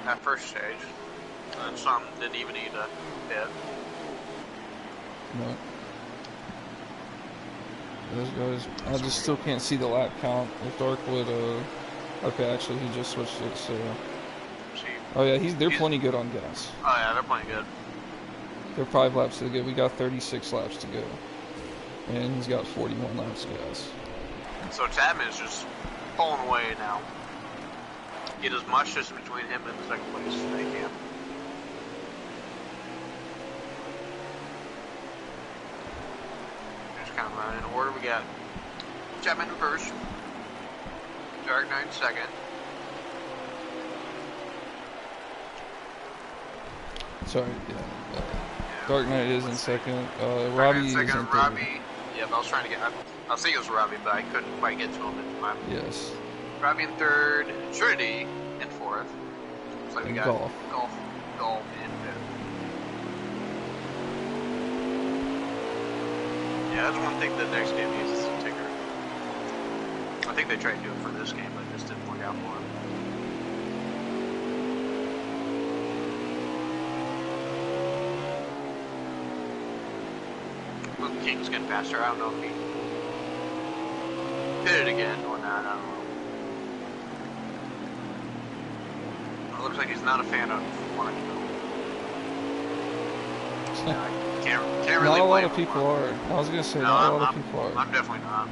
at first stage, and some didn't even need a hit. No. Those guys, I just still can't see the lap count. If Darkwood, okay, actually he just switched it, so. Oh yeah, they're plenty good on gas. Oh yeah, they're plenty good. They're 5 laps to go. We got 36 laps to go, and he's got 41 laps of gas. So Chapman is just pulling away now. Get as much distance between him and the second place as they can. I'm running in order. We got Chapman in first, Dark Knight in second. Sorry, yeah. Dark Knight is in second. Robbie is in third. Robbie. Yep, I was trying to get. I was thinking it was Robbie, but I couldn't quite get to him in time. Yes. Robbie in third, Trinity in fourth. Looks like we got golf in fifth. Yeah, that's one thing the next game uses a ticker. I think they tried to do it for this game, but it just didn't work out for them. Well, King's getting faster. I don't know if he hit it again or not. I don't know. It looks like he's not a fan of Martinsville. I can't really. Not a lot blame of him people for it. are. I was gonna say No, not a lot of people are. I'm definitely not.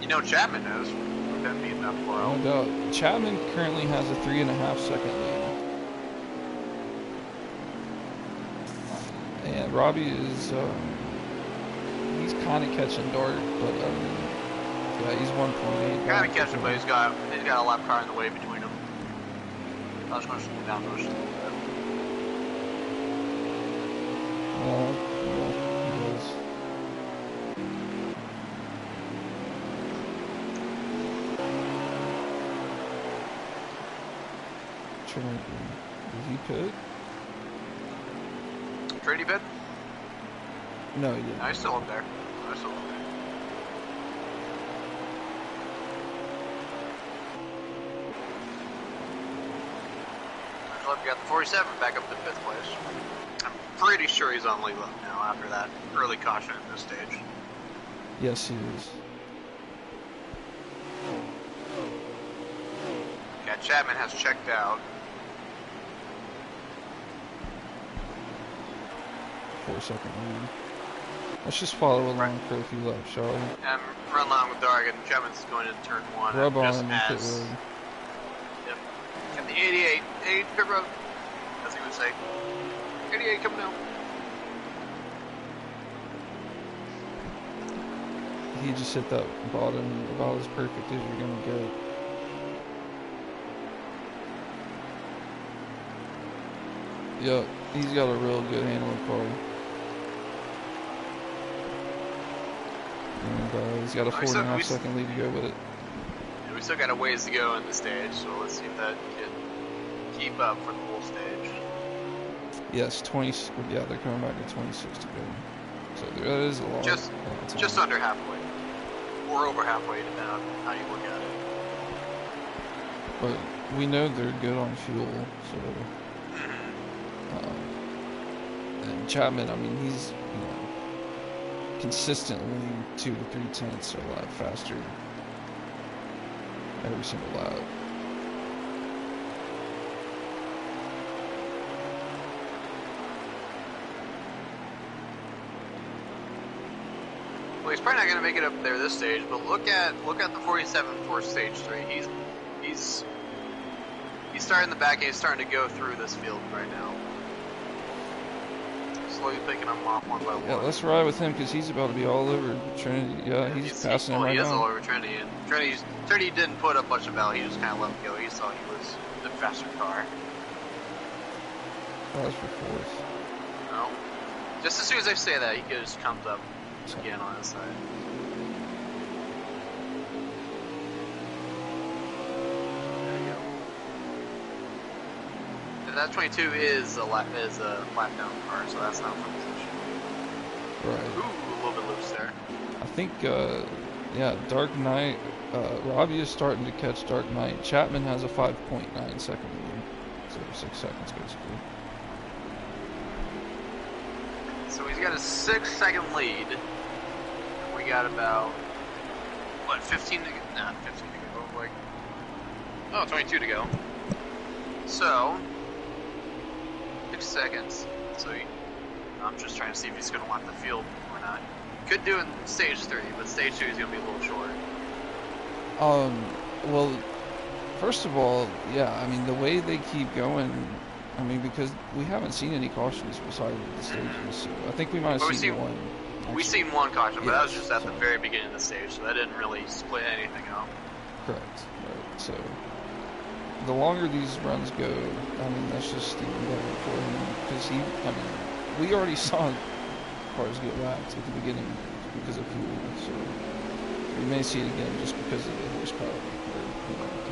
You know, Chapman knows. We've been beating up for No doubt. Chapman currently has a 3.5 second lead. And Robbie is, he's kind of catching Dart, but yeah, he's 1.8. Kind of catching, but he's got a lap car in the way between them. I was going to slow down those a little bit. Yeah, he does. Did he pit? Trinity pit? No, he didn't. No, he's still up there. No, he's still up there. We got the 47 back up to 5th place. I'm pretty sure he's on lead left now after that early caution at this stage. Yes, he is. Yeah, Chapman has checked out. 4-second lead. Let's just follow along for a few laps, shall we? And run along with Dargan. Chapman's going into turn 1. Rub on just him and pit as... road. Yep. Got the 88. 88 pit road. As he would say. 88 coming out. He just hit that bottom about as perfect as you're gonna get. Yep, he's got a real good handling car. And he's got a 4.5 second lead to go with it. Yeah, we still got a ways to go in the stage, so let's see if that can keep up for the whole stage. Yes, 20. Yeah, they're coming back to 26 to go. So that is a lot. Just under halfway, or over halfway, depending on how you look at it. But we know they're good on fuel, so. And Chapman, I mean, he's consistently 2 to 3 tenths or a lap faster every single lap. Well, he's probably not going to make it up there this stage, but look at the 47 for stage 3. He's starting the back and he's starting to go through this field right now. Slowly picking them off one by one. Yeah, let's ride with him because he's about to be all over Trinity. Yeah, he's passing him right now. He is all over Trinity, and Trinity didn't put up much of value. He just kind of let him go. He saw he was the faster car. That was for 4th. No. Just as soon as I say that, he just comes up again on his side. There you go. And that 22 is a lap down car, so that's not from position. Right. Ooh, a little bit loose there. I think, yeah, Dark Knight, Robbie is starting to catch Dark Knight. Chapman has a 5.9 second lead, so 6 seconds basically. So he's got a 6-second lead. We got about, what, 15 to go? Nah, 15 to go. Like, oh, 22 to go. So, 6 seconds. So I'm just trying to see if he's going to want the field or not. Could do in stage 3, but stage 2 is going to be a little short. Well, first of all, yeah, I mean, the way they keep going, I mean, because we haven't seen any cautions besides the stages, so I think we might have seen one. We seen one caution, but that was Yes, just at the sorry. very beginning of the stage, so that didn't really split anything up. Correct. Right. So the longer these runs go, I mean, that's just even better for him because we already saw cars get whacked at the beginning because of fuel. So we may see it again just because of the horsepower.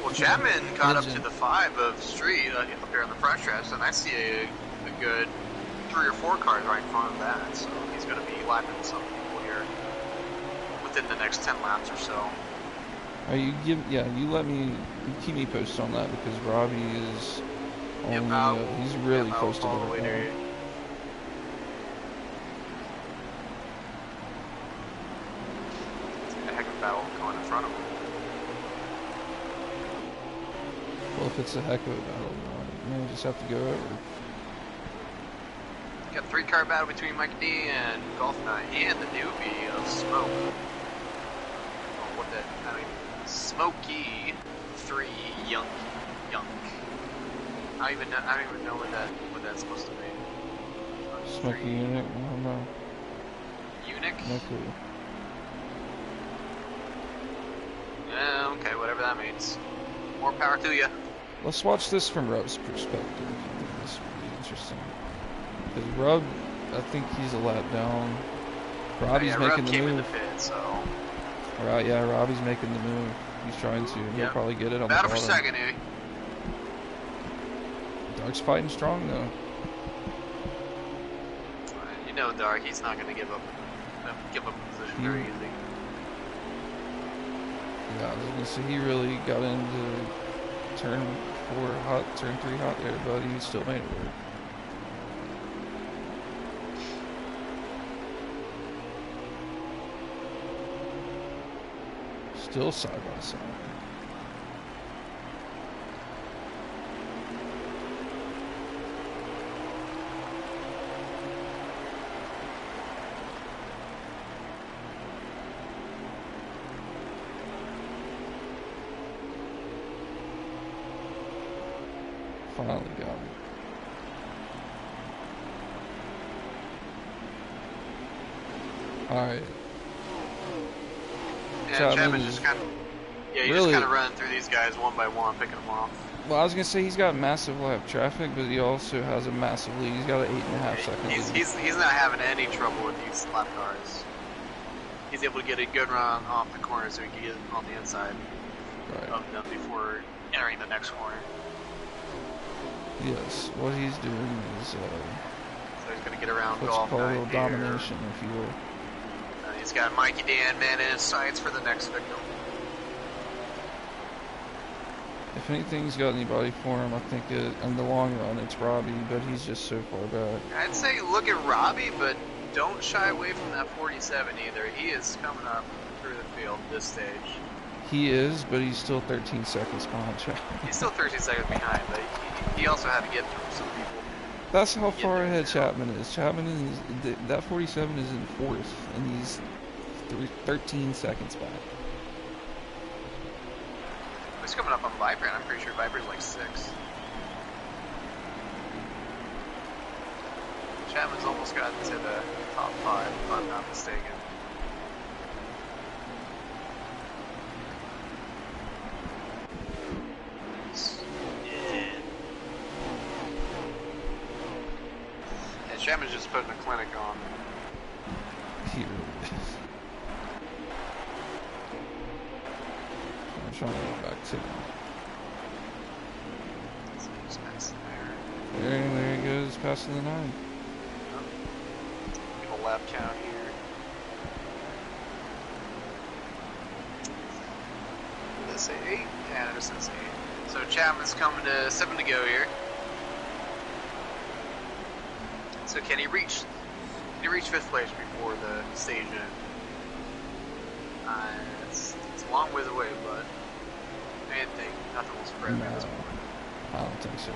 Well, Chapman caught up to engine. the 5 of Street up here on the front stretch, and I see a good 3 or 4 cars right in front of that. So he's going to be lapping some people here within the next 10 laps or so. You keep me posted on that because Robbie is he's really close to follow the the way right to now. A heck of a battle going in front of him. Well, if it's a heck of a battle, you just have to go over. Got 3-car battle between Mike D and Golf Knight and the newbie of Smoke. Smokey 3 Young. I don't even know what that's supposed to be. Smoky unit, I don't know. Eunuch? No clue. Yeah, okay, whatever that means. More power to you. Let's watch this from Rub's perspective. I think this will be interesting. Because Rub, I think he's a lap down. Robbie's making Rub the came in move. the pit, so Right, yeah, Robbie's making the move. He's trying to. He'll Yep. probably get it on the battle bottom. for second, eh? Dark's fighting strong though. You know, Dark, he's not going to give up a position very easy. Yeah, I was gonna say he really got into turn 4 hot, turn 3 hot there, but he still made it work. Still side by side. Finally got it. Alright. Yeah, Chapman Chapman's is just kind of just really- kind of running through these guys one by one, picking them off. Well, I was gonna say he's got massive lap traffic, but he also has a massive lead. He's got an 8.5 second lead. He's not having any trouble with these lap cars. He's able to get a good run off the corner so he can get on the inside Right. of them before entering the next corner. Yes. What he's doing is So he's going to get around what's Golf called a Knight little here. domination, if you will. He's got Mikey Dan man in his sights for the next victim. If anything's got anybody for him, I think in the long run it's Robbie, but he's just so far back. I'd say look at Robbie, but don't shy away from that 47 either. He is coming up through the field this stage. He is, but he's still 13 seconds behind Chapman. He's still 13 seconds behind, but he also had to get through some people. That's how far ahead Chapman is. Chapman is that 47 is in 4th, and he's 13 seconds back. He's coming up on Viper, and I'm pretty sure Viper's like 6. Chapman's almost got to the top 5, if I'm not mistaken. Yeah, Chapman's just putting a clinic on. He really is. I'm trying to go back to him. Just passing there. There he goes, passing the 9. Give a lap count here. Did it say 8? Yeah, it says 8. So Chapman's coming to 7 to go here. So can he reach 5th place before the stage end? It's a long ways away, but anything, nothing will spread at this point. I don't think so.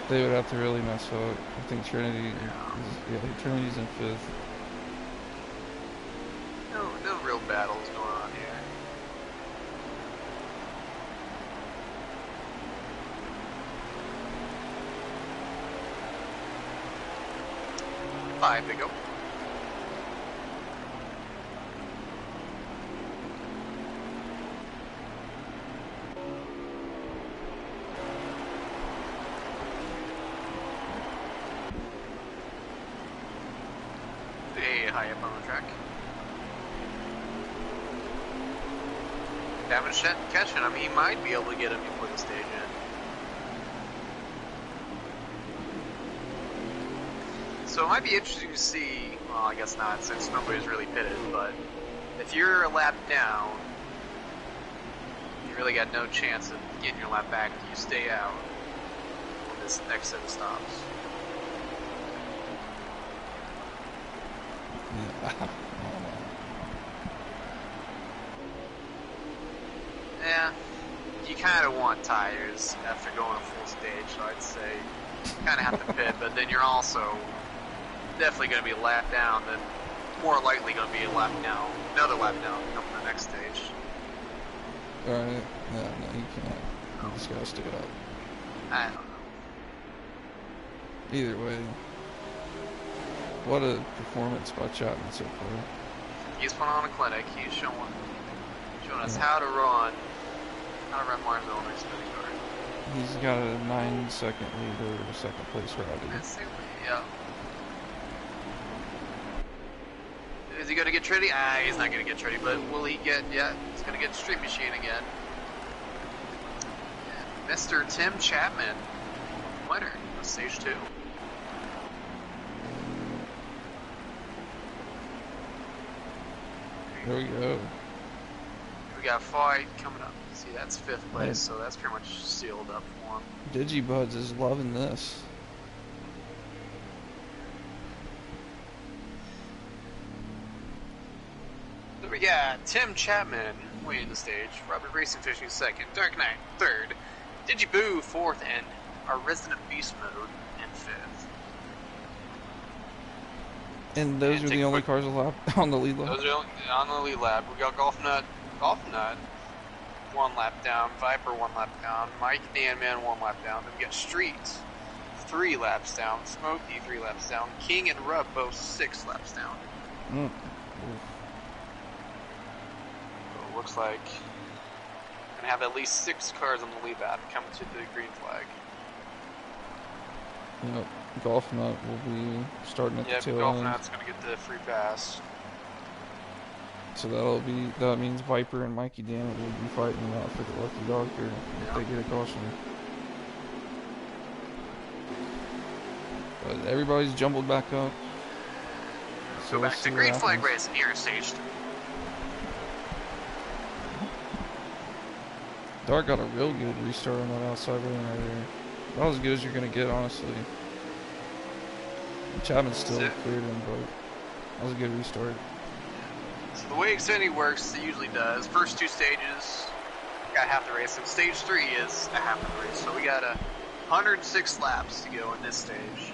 They would have to really mess up. I think Trinity's in 5th. No real battles going on here. 5 to go. Way high up on the track. Damage catching him, he might be able to get him before the stage end. So it might be interesting to see, well I guess not since nobody's really pitted, but if you're a lap down, you really got no chance of getting your lap back if you stay out on this next set of stops. Yeah, you kind of want tires after going a full stage, so I'd say you kind of have to pit, but then you're also definitely going to be a lap down, then more likely going to be a lap down, another lap down coming the next stage. Alright, no, you can't. You just gotta stick it up. I don't know. Either way, what a performance by Chapman so far. He's put on a clinic. He's showing us how to run Martinsville next spinning car. He's got a 9-second lead over the second place Rowdy. Yeah. Is he going to get Trinity? He's not going to get Trinity, but will he get, he's going to get Street Machine again. Mr. Tim Chapman, winner of stage 2. There we go. We got fight coming up. See, that's 5th place, so that's pretty much sealed up for him. Digibuds is loving this. So we got Tim Chapman winning the stage, Robert Racing Fishing 2nd, Dark Knight 3rd, Digiboo 4th, and our Resident Beast Mode in 5th. And those are the only cars on the lead lap? Those are on the lead lap. We got Golf Nut, 1 lap down, Viper 1 lap down, Mike Danman 1 lap down, then we got Streets 3 laps down, Smokey 3 laps down, King and Rub both 6 laps down. So it looks like we're gonna have at least 6 cars on the lead lap coming to the green flag. Yep. Golf Nut will be starting at the tail Golf end. Nut's gonna get the free pass. So that means Viper and Mikey Dannon will be fighting out for the lucky dog here if they get a caution. But everybody's jumbled back up. So back to green flag racing here in stage 2. Dark got a real good restart on that outside lane right there. Not as good as you're gonna get, honestly. Chapman still cleared him, but that was a good restart. So the way Xfinity works, it usually does. First 2 stages, got half the race, and stage 3 is a half of the race. So we got 106 laps to go in this stage.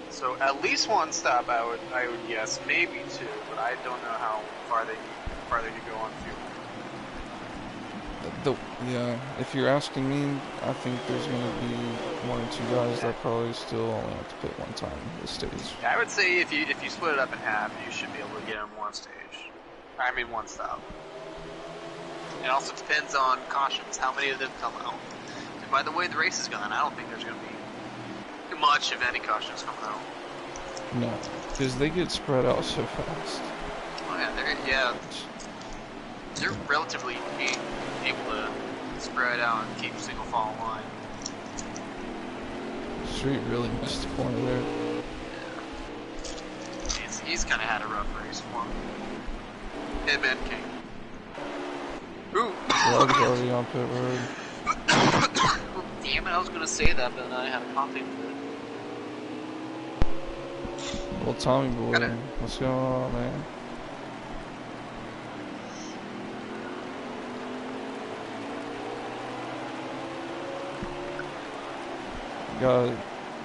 So at least 1 stop, I would guess, maybe 2, but I don't know how far they could go on fuel. Yeah, if you're asking me, I think there's going to be 1 or 2 guys that probably still only have to pit 1 time this stage. I would say if you split it up in half, you should be able to get in 1 stage. I mean 1 stop. It also depends on cautions, how many of them come out. And by the way the race is going, I don't think there's going to be much of any cautions coming out. No, because they get spread out so fast. Oh yeah, they're relatively being able to spread out and keep single file line. Street really missed the corner there. Yeah. He's kind of had a rough race for him. Hitman King. Ooh! Love's already on pit road. Damn it, I was gonna say that, but then I had a coughing fit. Well, Tommy boy, what's going on, man? Got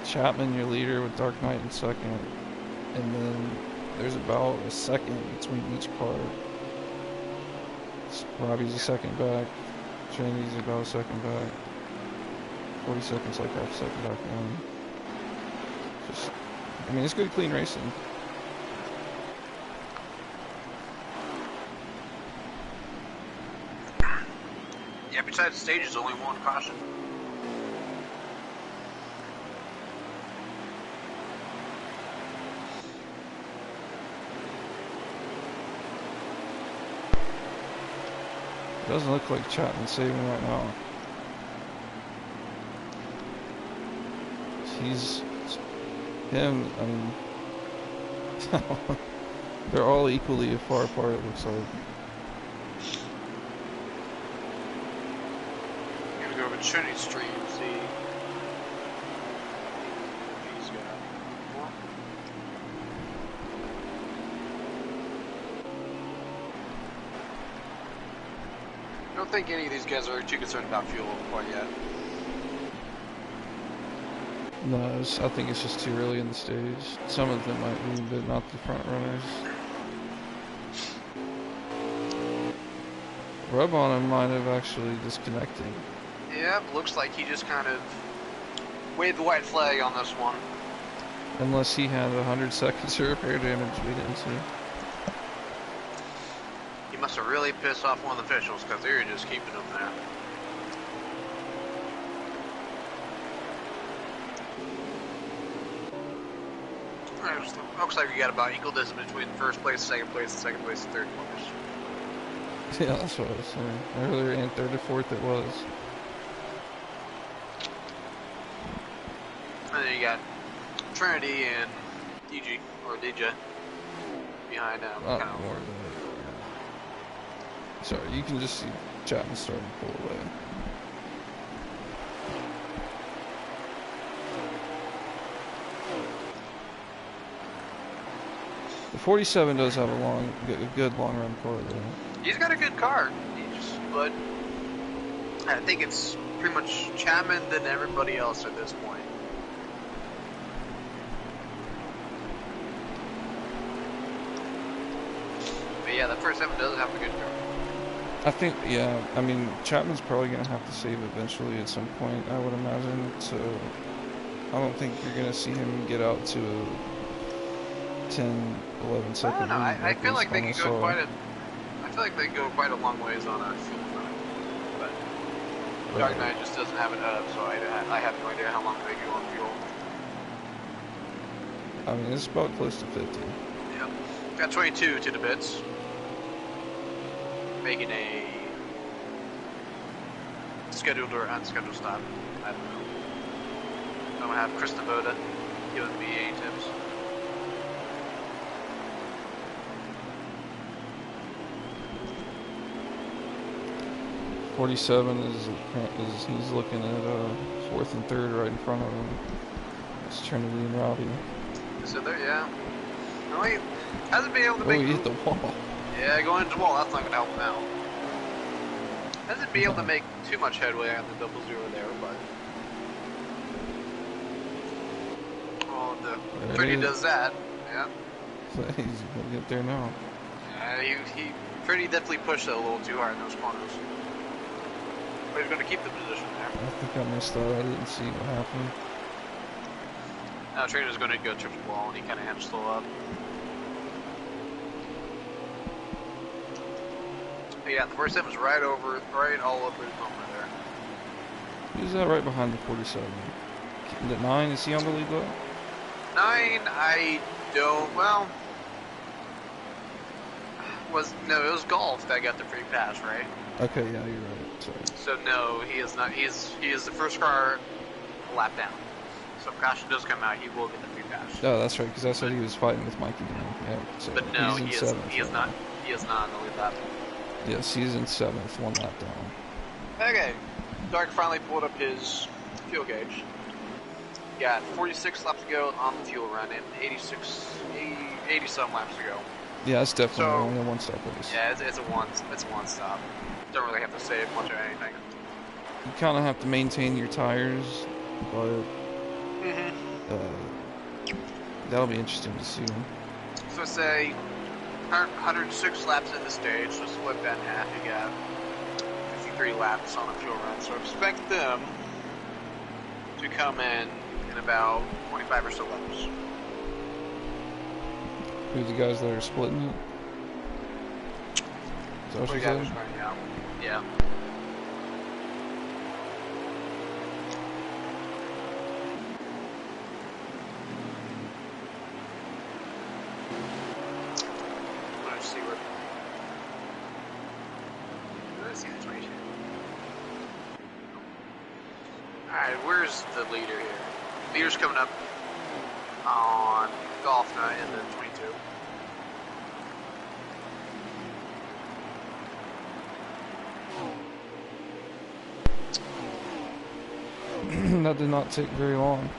Chapman, your leader, with Dark Knight in 2nd, and then there's about a second between each car. Robbie's a second back, Trinity's about a second back, 40 seconds like half a second back in. Just, I mean, it's good, clean racing. Yeah, besides the stages, only one caution. Doesn't look like Chapman's saving right now. He's him. I mean, they're all equally far apart. It looks like. I'm gonna go over Trinity Street and see. He's got more. I don't think any of these guys are too concerned about fuel quite yet. No, I think it's just too early in the stage. Some of them might be, but not the front runners. Rub on him might have actually disconnected. Yeah, looks like he just kind of waved the white flag on this one. Unless he had 100 seconds of repair damage we didn't see. He must have really pissed off one of the officials because they were just keeping him there. Alright, looks like we got about equal distance between first place, second place, and third place. Yeah, that's what I was saying. Earlier in third or fourth it was. And then you got Trinity and DG, or DJ, behind him. Not more than that. Sorry, you can just see Chapman starting to pull away. The 47 does have a good long run car though. He's got a good car, but I think it's pretty much Chapman than everybody else at this point. But yeah, the first 7 does have a good car. I think, yeah, I mean, Chapman's probably going to have to save eventually at some point, I would imagine, so I don't think you're going to see him get out to a 10, 11 second lead. I feel like they could go quite a... I feel like they go quite a long ways on a fuel run, but Dark Knight just doesn't have it up, so I have no idea how long they go on fuel. I mean, it's about close to 50. Yep. Got 22 to the bits. Making a scheduled or unscheduled stop. I don't know. I'm gonna have Chris Navoda giving me any tips. .47 is he's looking at 4th and 3rd right in front of him. It's Trinity and Robbie. So there, yeah. No, he hasn't been able to make. Oh, he hit the wall. Yeah, going into the wall. That's not gonna help him out. Hasn't been able to make too much headway on the 0-0 there, but. Oh, the Trinity does that. Yeah. He's gonna get there now. Yeah, he Trinity definitely pushed it a little too hard in those corners. But he's going to keep the position there. I think I missed that. I didn't see what happened. Now Trina's going to go trip the wall, and he kind of had to slow up. But yeah, the 47's right all over his number there. Who's that right behind the 47? The 9, is he on the lead though? 9, I don't, well... No, it was Golf that got the free pass, right? Okay, yeah, you're right. Sorry. So no, he is not. He is the first car a lap down. So if caution does come out, he will get the free pass. Oh, that's right, because I said he was fighting with Mikey now. Yeah, so but no, he is not. He is not on the lead lap. Yes, he's in 7th, 1 lap down. Okay, Dark finally pulled up his fuel gauge. Got 46 laps to go on the fuel run and 80 some laps to go. Yeah, it's definitely So, only a one-stop race. Yeah, it's a one stop. Don't really have to save much of anything. You kind of have to maintain your tires, but that'll be interesting to see. So say 106 laps in the stage, so split that in half. You got 53 laps on a fuel run. So expect them to come in in about 25 or so laps. Who's the guys that are splitting it? Is that what you said? Right now. Yeah. Let's see what. Let's see the 22. Alright, where's the leader here? Leader's coming up on golf night in the 22. That did not take very long.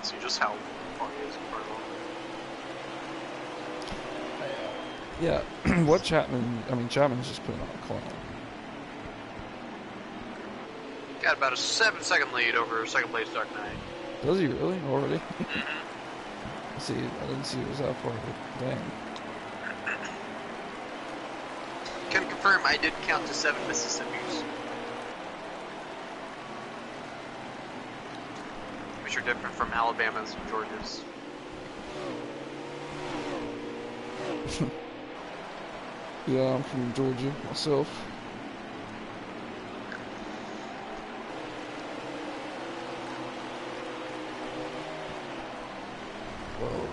See just how far he is in front of him. Yeah, what Chapman, I mean, Chapman's just putting on a clown. Got about a 7-second lead over second place Dark Knight. Does he really? Already? Mm-hmm. See, I didn't see it was that far, but dang. Can confirm I did count to 7 Mississippis. Which are different from Alabama's and Georgia's. Yeah, I'm from Georgia myself. Well,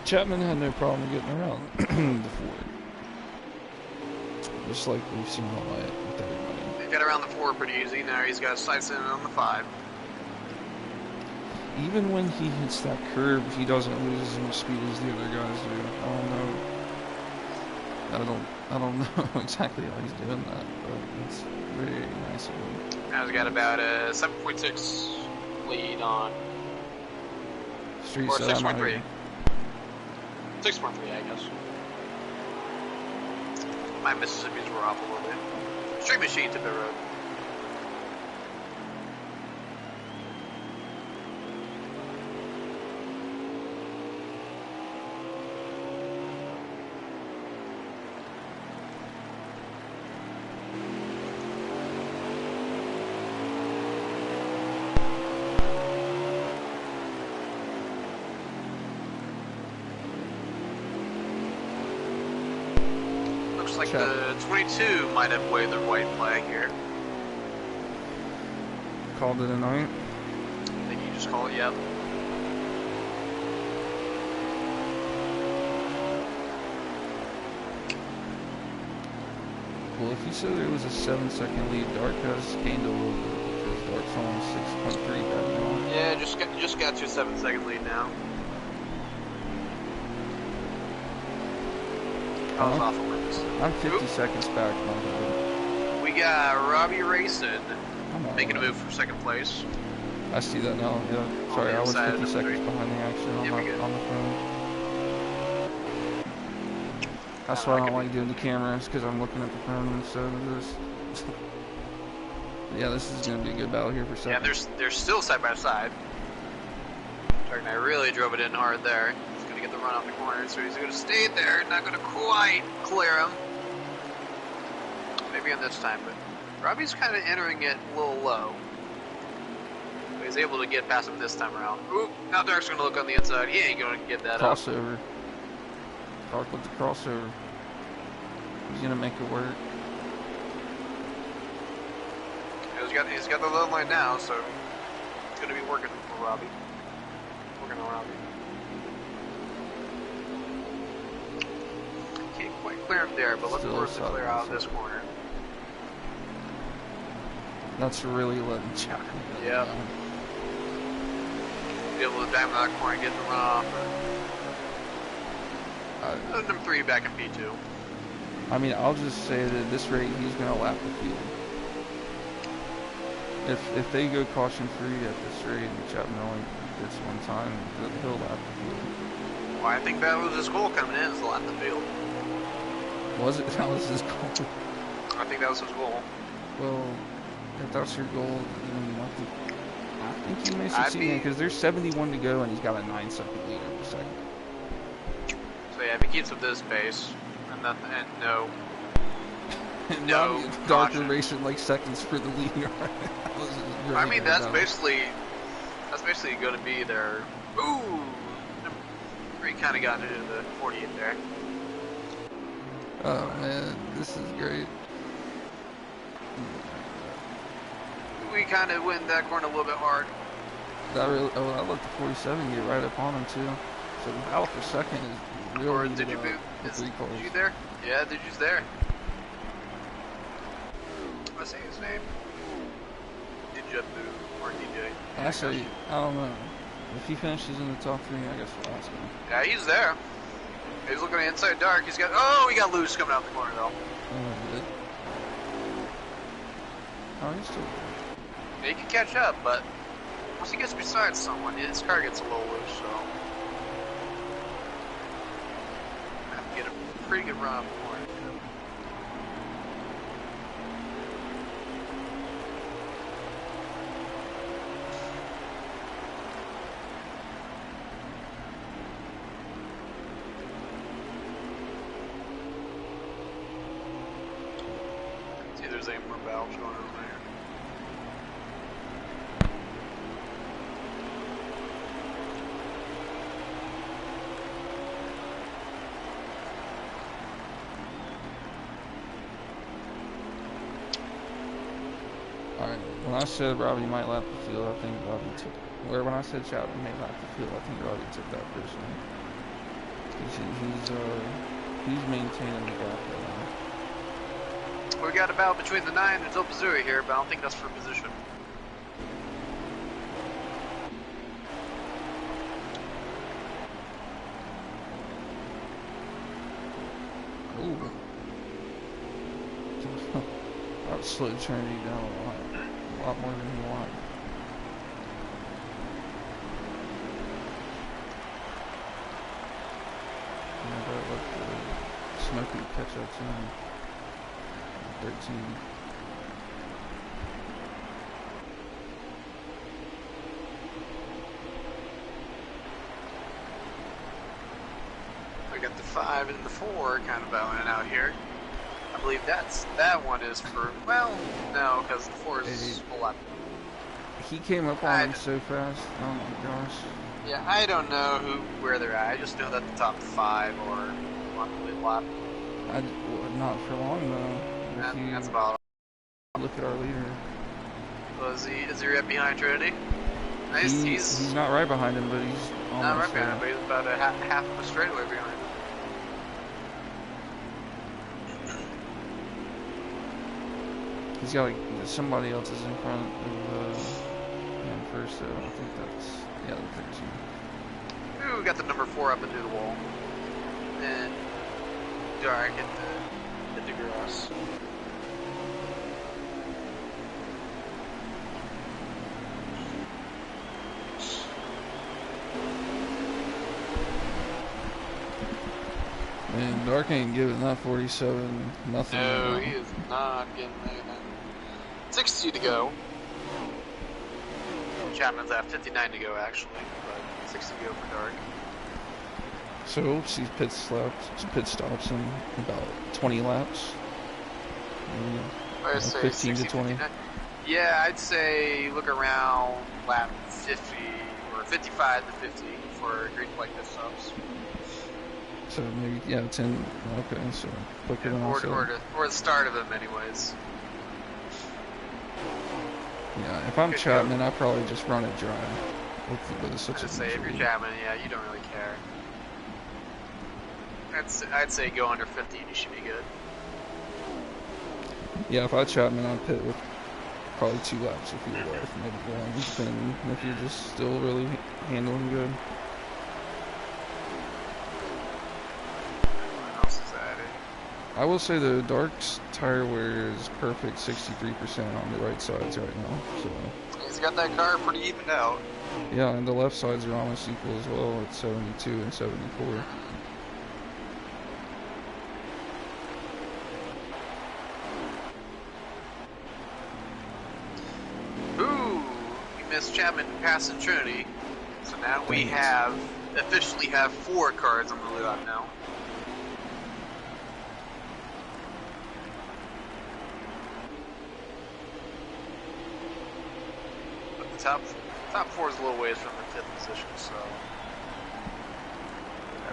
Chapman had no problem getting around the Ford. Just like we've seen all night with everybody. He got around the 4 pretty easy. Now he's got sights in on the 5. Even when he hits that curve, he doesn't lose as much speed as the other guys do. I don't know exactly how he's doing that, but it's very nice of him. Now he's got about a 7.6 lead on. Street Or said 6.3. 6.3, I guess. My Mississippi's were off a little bit. Street machine to the road. Looks like the 22 might have waved their white flag here. Called it a night. I think you just call it, yep. Well, if you said there was a 7-second lead, Dark has gained a little bit because Dark's on 6.3 right now. Yeah, just got you a 7-second lead now. I was off a little. I'm 50 seconds back. We got Robbie Racing making a move for second place. I see that now. Yeah. Sorry, I was 50 seconds behind the action on the phone. That's why I don't like doing the cameras, because I'm looking at the phone instead of this. Yeah, this is going to be a good battle here for second. Yeah, they're still side by side. Dark Knight really drove it in hard there. He's going to get the run off the corner, so he's going to stay there. Not going to quite clear him. Maybe on this time, but Robbie's kind of entering it a little low. But he's able to get past him this time around. Oop, now Dark's going to look on the inside. He ain't going to get that crossover. up. Dark with the crossover. He's going to make it work. He's got the low line now, so it's going to be working for Robbie. Working on Robbie. Can't quite clear him there, but look for him to clear out this corner. That's really letting Chapman go. Yeah. Be able to dive in that corner and get the run off. Number 3 back in P2. I mean, I'll just say that at this rate, he's going to lap the field. If they go caution free at this rate and Chapman only gets one time, he'll lap the field. Well, I think that was his goal coming in, is to lap the field. Was it? That was his goal? I think that was his goal. Well, if that's your goal, then I think he may succeed in, because there's 71 to go and he's got a 9-second lead over second. So yeah, if he keeps up this pace and no And No, Robbie and Dark were caution. racing like seconds for the lead. I mean, that's basically going to be their. Ooh, number 3 kind of got into the 48 there. Oh man, this is great. We kind of went that corner a little bit hard. That really, oh, I let the 47 get right up on him too. So the battle for second is real. Or did you move? Is you there? Yeah, did you there? What's his name? Did you move or DJ? Actually, I don't know. If he finishes in the top 3, I guess we'll ask him. Yeah, he's there. He's looking inside Dark. He's got. Oh, he got loose coming out the corner though. Oh, he did. Oh, he's still there. Yeah, he can catch up, but once he gets beside someone, his car gets a little loose, so I have to get a pretty good run up the corner. See, there's any more valves going on there. Alright, when I said Robbie might lap the field, I think Robbie took. Or when I said Chapman may lap the field, I think Robbie took that personally. He's maintaining the gap right now. We got a battle between the 9 and Zopazuri here, but I don't think that's for position. Ooh. That slowed Trinity down a lot more than he wanted. Yeah, but let the Smokey catch up to him. 13. We got the 5 and the 4 kind of bowing out here. I believe that one is for, well, no, because the 4 is a lot. He came up on him so fast. Oh my gosh. Yeah, I don't know where they're at. I just know that the top 5 or on the lap. Not for long though. That's about. Look at our leader. Well, is he right behind Trinity? Nice. He's not right behind him, but he's almost not right behind him, but he's about a half of a straightaway behind him. He's got like somebody else is in front of him first, so I think that's the 13. Ooh, we got the number 4 up into the wall, and Dark hit the grass. Man, Dark ain't giving that 47 nothing. No, he is not getting anything. 60 to go. Chapman's at 59 to go, actually, but 60 to go for Dark. So we'll see pit stops in about 20 laps. I'd say 15 to 20. 59. Yeah, I'd say look around lap 50 or 55 to 50 for green flag pit stops. So maybe 10. Okay, so quicker than or the start of them, anyways. Yeah, if I'm Chapman, I probably just run it dry. With such I'd say if you're Chapman, yeah, you don't really care. I'd say go under 50 and you should be good. Yeah, if I Chapman, I'd pit with probably 2 laps if you're away from maybe going, depending if you're just still really handling good. What else is added? I will say the Dark's tire wear is perfect, 63% on the right sides right now. So he's got that car pretty evened out. Yeah, and the left sides are almost equal as well at 72 and 74. Ooh, we missed Chapman passing Trinity. So now we officially have 4 cars on the lap now. top four is a little ways from the 5th position, so.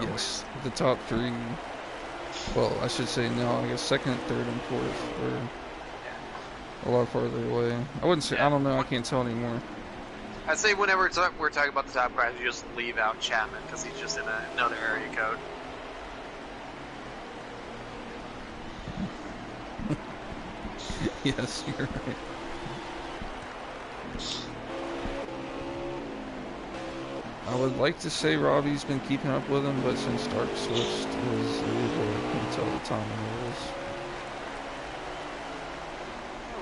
Yes, the top 3. Well, I should say no. I guess 2nd, 3rd, and 4th are a lot farther away. I wouldn't say. I don't know. I can't tell anymore. I'd say whenever we're talking about the top guys, you just leave out Chapman because he's just in another area code. Yes, you're right. I would like to say Robbie's been keeping up with him, but since Dark switched his vehicle, I can't tell the time it is.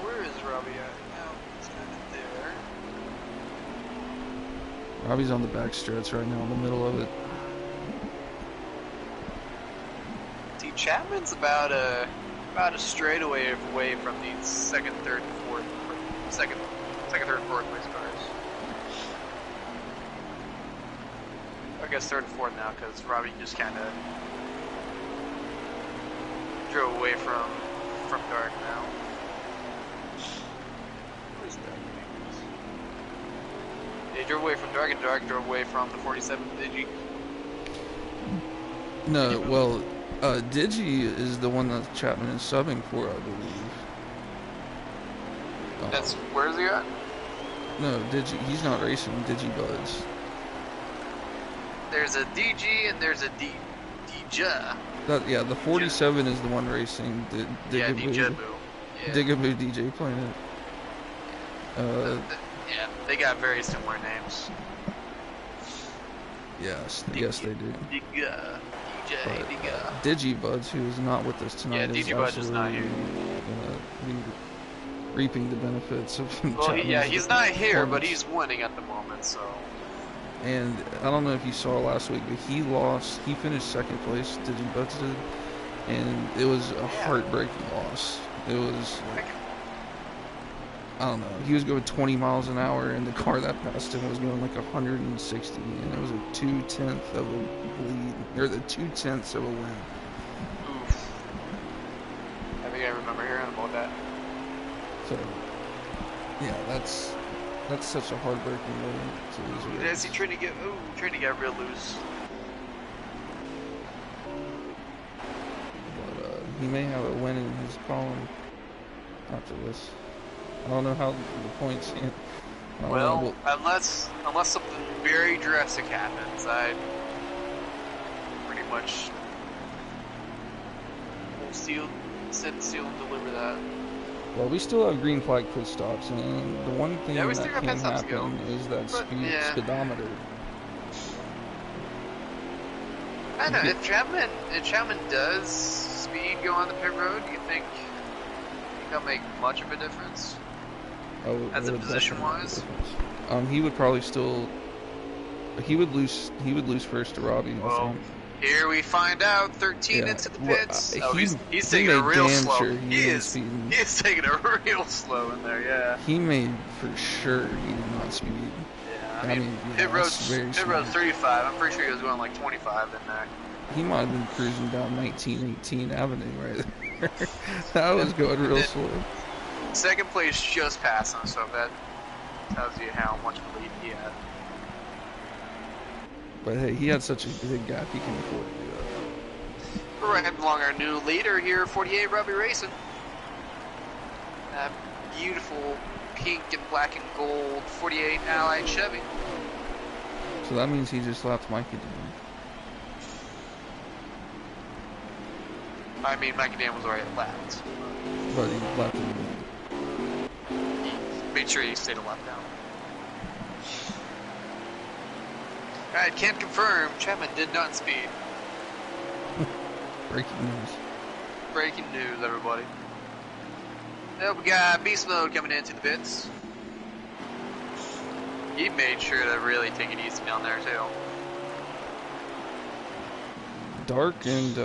Where is Robbie at now? He's kind of there. Robbie's on the back stretch right now, in the middle of it. See, Chapman's about a straightaway away from the 2nd, 3rd, 4th, second, 3rd, 4th place cars. I guess 3rd and 4th now because Robbie just kind of drove away from Dark now. Where's Dark? He drove away from Dark, and Dark drove away from the 47th Digi. No, well, Digi is the one that Chapman is subbing for, I believe. That's where is he at? No, Digi. He's not racing. Digi Buds. There's a DG and there's a DJ. Yeah, the 47 is the one racing. Yeah, DJ Boo. Yeah. Digaboo DJ Planet. Yeah, they got very similar names. Yes, yes they do. Digga. DJ, Digga. Digibuds, who is not with us tonight, yeah, Digibuds is not here. Reaping the benefits of. Well, he's not here, but he's winning at the moment, so. And I don't know if you saw last week, but he lost. He finished 2nd place, Digibuds did, and it was a heartbreaking loss. It was. I don't know. He was going 20 miles an hour, and the car that passed him was going like 160, and it was a 2/10 of a lead, or the 2/10 of a win. Oof. I think I remember hearing about that. So, yeah, that's such a heartbreaking way to lose a race. Is he trying to get real loose? But he may have a win in his column after this. I don't know how the points. Well, unless something very drastic happens, I pretty much will sit and seal and deliver that. Well, we still have green flag pit stops, and the one thing that can happen is that speedometer. I know, if Chapman does speed go on the pit road, do you think that'll make much of a difference? Oh, as a position-wise? He would probably still. He would lose first to Robbie. Well, here we find out. 13 into the pits. He's taking a real slow. Sure he is taking a real slow in there. Yeah. He made for sure he did not speed. Yeah, I mean pit road's 35. I'm pretty sure he was going like 25 in there. He might have been cruising down 1918 Avenue right there. That was going real slow. 2nd place just passed him, so that tells you how much of a lead he had. But hey, he had such a big gap, he can afford to do that. Right along our new leader here, 48 Robbie Racing. That beautiful pink and black and gold 48 Allied Chevy. So that means he just lapped Mikey down. I mean, Mikey Dan was already lapped. But he lapped him. Made sure he stayed a lap down. Alright, can't confirm. Chapman did not speed. Breaking news. Breaking news, everybody. Now we got Beast Mode coming into the pits. He made sure to really take it easy down there, too. Dark and,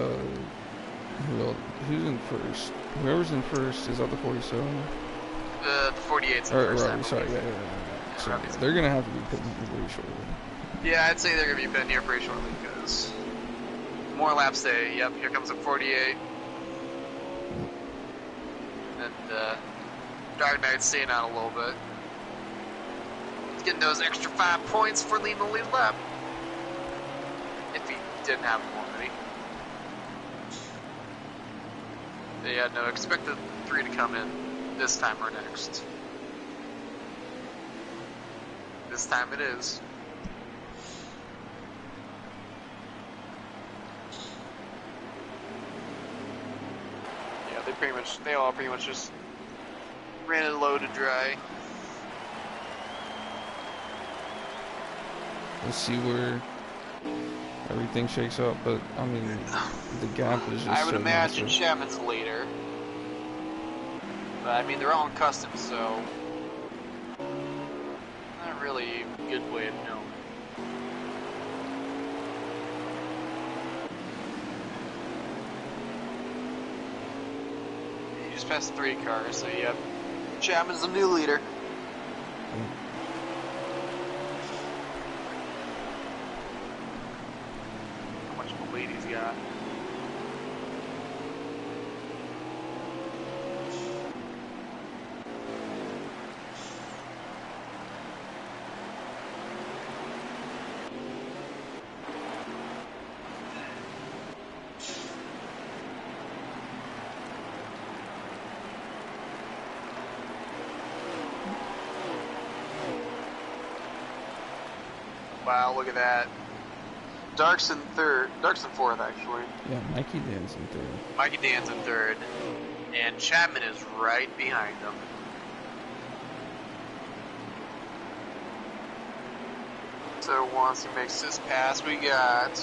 who's in first? Whoever's in first is at the 47. The 48's in first. Robbie, sorry, yeah. So, they're going to have to be pitting pretty shortly. Yeah, I'd say they're going to be pitting here pretty shortly because more laps day. Yep, here comes the 48. And Dark Knight's staying out a little bit. getting those extra 5 points for leading the lead lap. If he didn't have them already. But yeah, no, expect the 3 to come in this time or next. This time it is. Yeah, they all pretty much just ran it low to dry. Let's see where everything shakes out, but I mean, the gap is just I would so imagine massive. Chapman's later. But I mean, they're all in custom, so not really a good way of knowing. You just passed 3 cars, so yep. Chapman's the new leader. How much of a lead he's got. Wow, look at that. Dark's in fourth, actually. Yeah, Mikey Dan's in third. Mikey Dan's in third. And Chapman is right behind him. So once he makes this pass, we got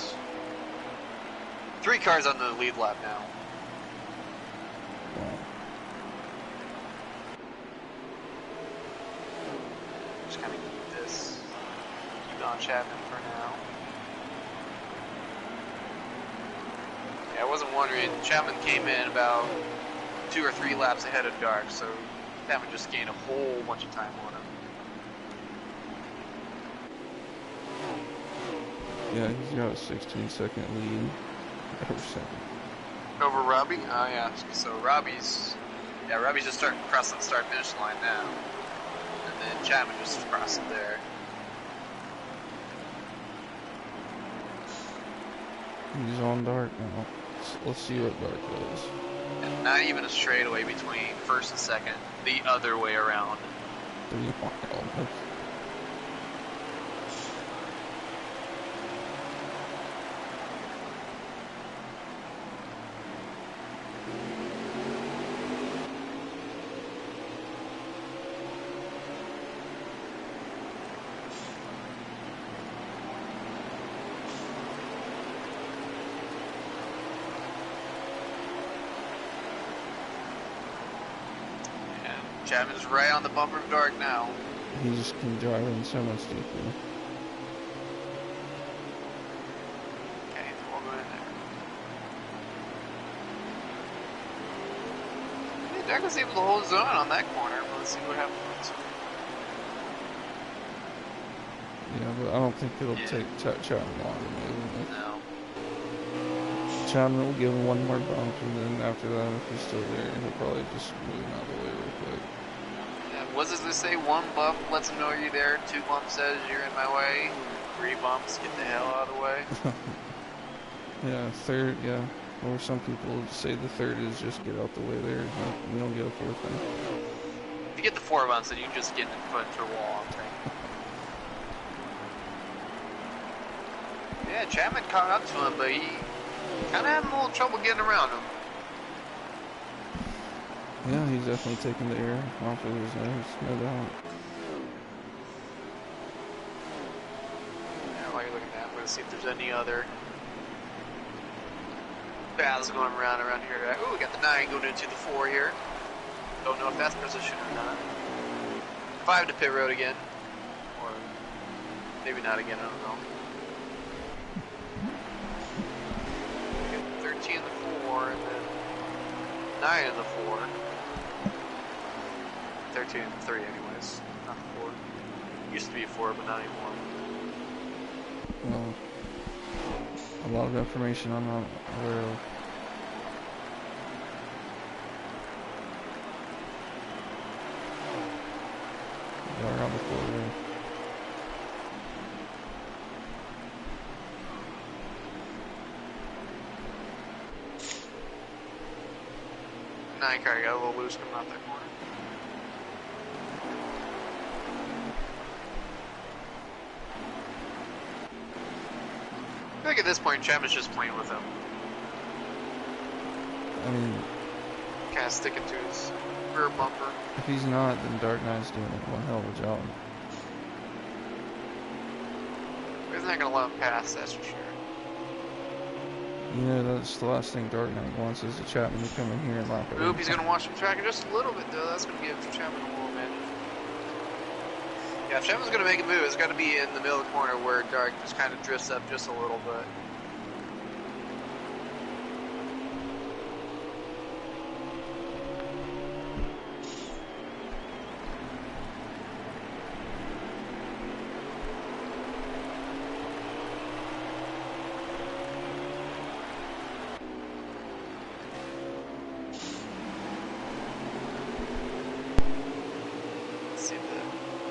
3 cars on the lead lap now. Wow. Just kind of keep this. Keep on Chapman for now. Yeah, I wasn't wondering. Chapman came in about 2 or 3 laps ahead of Dark, so Chapman just gained a whole bunch of time on him. Yeah, he's got a 16-second lead over second. Over Robbie? Oh yeah, so Robbie's just starting crossing the start-finish line now. And then Chapman just crossing there. He's on Dark now. Let's see what Dark does. And not even a straightaway between first and second, the other way around. 3 miles. Chapman's right on the bumper of Dark now. He just can drive in so much deeper. Okay, we'll go in there. Yeah, Dark was able to hold his own on that corner, but let's see what happens. Yeah, but I don't think it'll take Chapman long to move. No. Chapman will give him one more bump, and then after that, if he's still there, he'll probably just move him out of the way real quick. What does this say? 1 bump lets him know you're there. 2 bumps says you're in my way. 3 bumps, get the hell out of the way. Yeah, third, yeah. Or some people say the third is just get out the way there. You don't get a 4th thing. If you get the 4 bumps, then you just get in front of a wall, I think. Yeah, Chapman caught up to him, but he kind of having a little trouble getting around him. Yeah, he's definitely taking the air off of his nose, no doubt. Yeah, while you're looking at that, I'm going to see if there's any other battles going around here. Oh, we got the 9 going into the 4 here. Don't know if that's position or not. 5 to pit road again. Or maybe not again, I don't know. 13 in the 4, and then 9 in the 4. 13 and 3 anyways, not the 4. Used to be a 4, but not anymore. Well, a lot of information I'm not aware of. Yeah, around the 4 there. 9 car got a little loose coming out that corner. I think at this point, Chapman's just playing with him. I mean, Kind of sticking to his rear bumper. if he's not, then Dark Knight's doing one hell of a job. He's not gonna let him pass, that's for sure. You know, that's the last thing Dark Knight wants is a Chapman to come in here and lap it. Oop, he's gonna watch him tracking just a little bit though. That's gonna give Chapman a little advantage. Yeah, if Chapman's gonna make a move, it's gotta be in the middle of the corner where Dark just kind of drifts up just a little bit.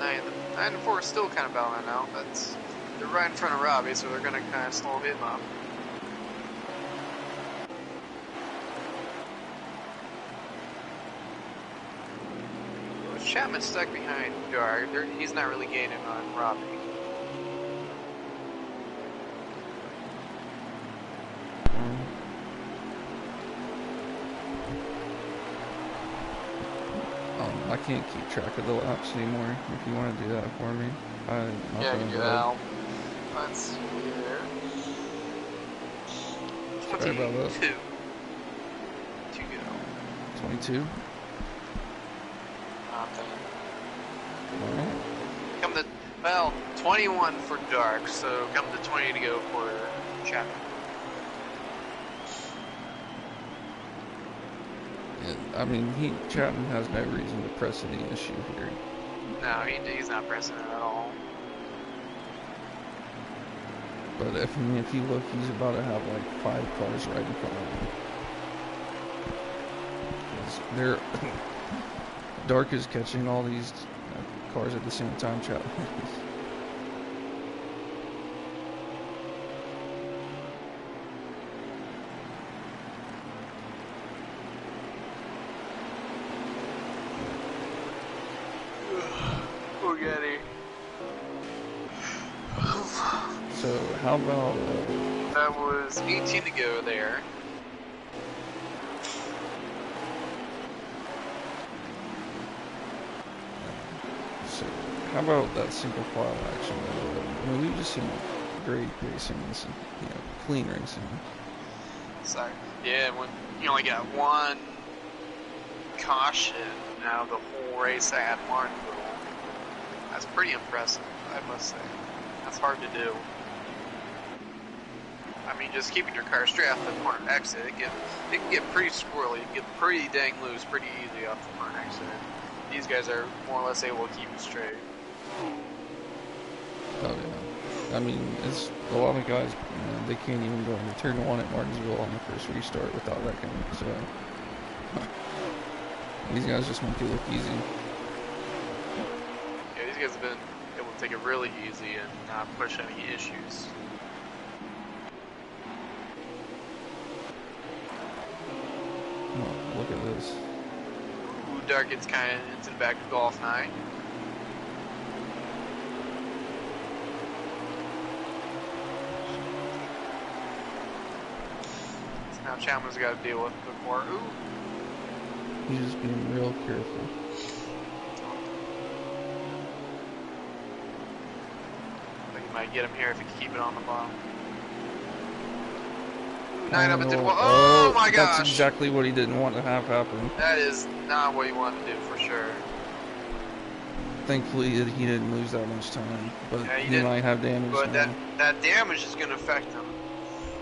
The 9 and 4 is still kind of battling out. They're right in front of Robbie, so they're going to kind of slow him up. With Chapman stuck behind Dark, he's not really gaining on Robbie. I can't keep track of the laps anymore. If you want to do that for me, yeah, I can do that. Let's see here. Sorry about that. 22. 2 go. 22. Alright. Come to, well, 21 for Dark, so come to 20 to go for Chapman. I mean, Chapman has no reason to press any issue here. No, he's not pressing it at all. But if you look, he's about to have like 5 cars right in front of him. They're Dark is catching all these cars at the same time, Chapman. So how about that was 18 to go there. So how about that single file action? I mean, we've just seen great racing, clean racing. Sorry. Yeah, when you only got one caution out of the whole race at Martinsville, that's pretty impressive, I must say. That's hard to do. I mean, just keeping your car straight off the corner exit, it can get pretty squirrely, it can get pretty dang loose pretty easy off the corner exit. These guys are more or less able to keep it straight. Oh yeah. I mean, it's a lot of guys, they can't even go into turn 1 at Martinsville on the first restart without wrecking. So these guys just make it look easy. Yeah, these guys have been able to take it really easy and not push any issues. Oh, look at this. Ooh, Dark gets kind of into the back of Golf 9. So now Chapman's got to deal with it before. Ooh. He's just being real careful. I think he might get him here if he can keep it on the bottom. 9 up into oh my gosh! That's exactly what he didn't want to have happen. That is not what he wanted to do for sure. Thankfully, he didn't lose that much time, but yeah, he might have damage. But that damage is going to affect him.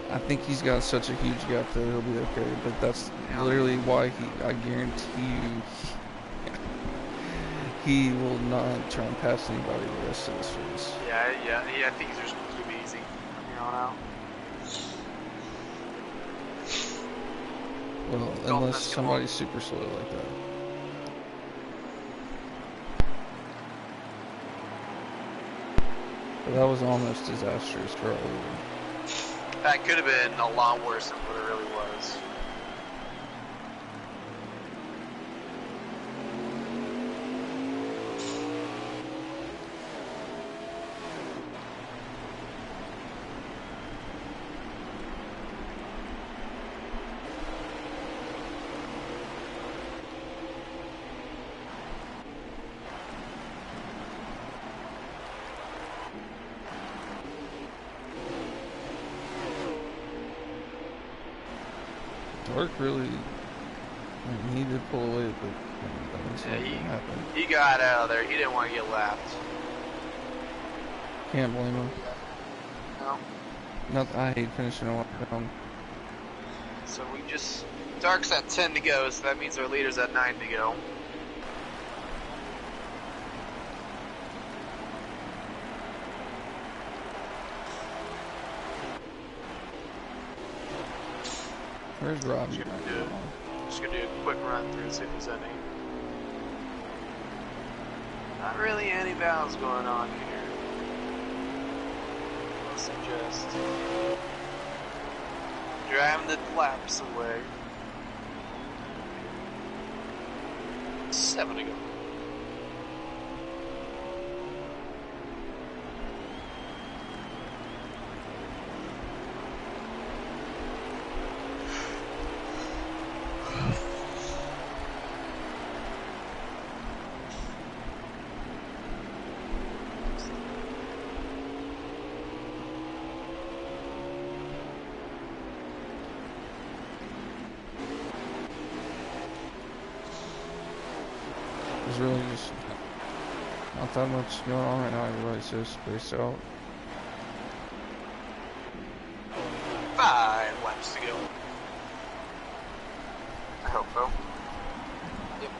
I think he's got such a huge gap that he'll be okay. But that's literally why I guarantee you, he will not try and pass anybody the rest of this race. Yeah. I think he's just going to keep it easy from here on out. Well, unless somebody's super slow like that. But that was almost disastrous for all of them. That could have been a lot worse than what it really was. Dark really, I mean, he did pull away, but that was Yeah, not happen. he got out of there. He didn't want to get lapped. Can't blame him. No. Not, I hate finishing a lap down. So Dark's at 10 to go, so that means our leader's at 9 to go. Where's Robbie? Just gonna do a quick run through and see if there's any. Not really any battles going on here. I'll suggest driving the laps away. 7 to go. There's really just not that much going on right now. Everybody's so spaced out. 5 laps to go. I hope so. Yep.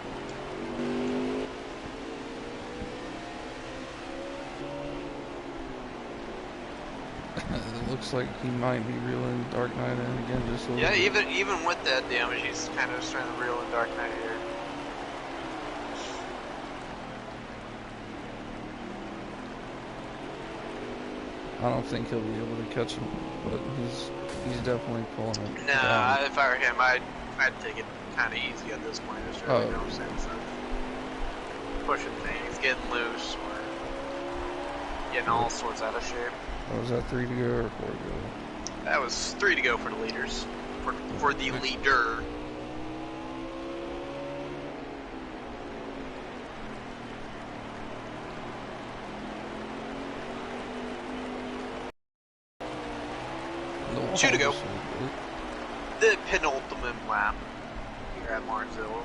It looks like he might be reeling Dark Knight in again just a little Yeah, bit. even with that damage, he's kind of trying to reel in Dark Knight here. I don't think he'll be able to catch him, but he's definitely pulling it. Nah, down. if I were him, I'd take it kind of easy at this point. There's really no sense of pushing things, getting loose, or getting all sorts out of shape. Was that 3 to go or 4 to go? That was 3 to go for the leaders. For the leader. No, 2 to go. so The penultimate lap here at Martinsville.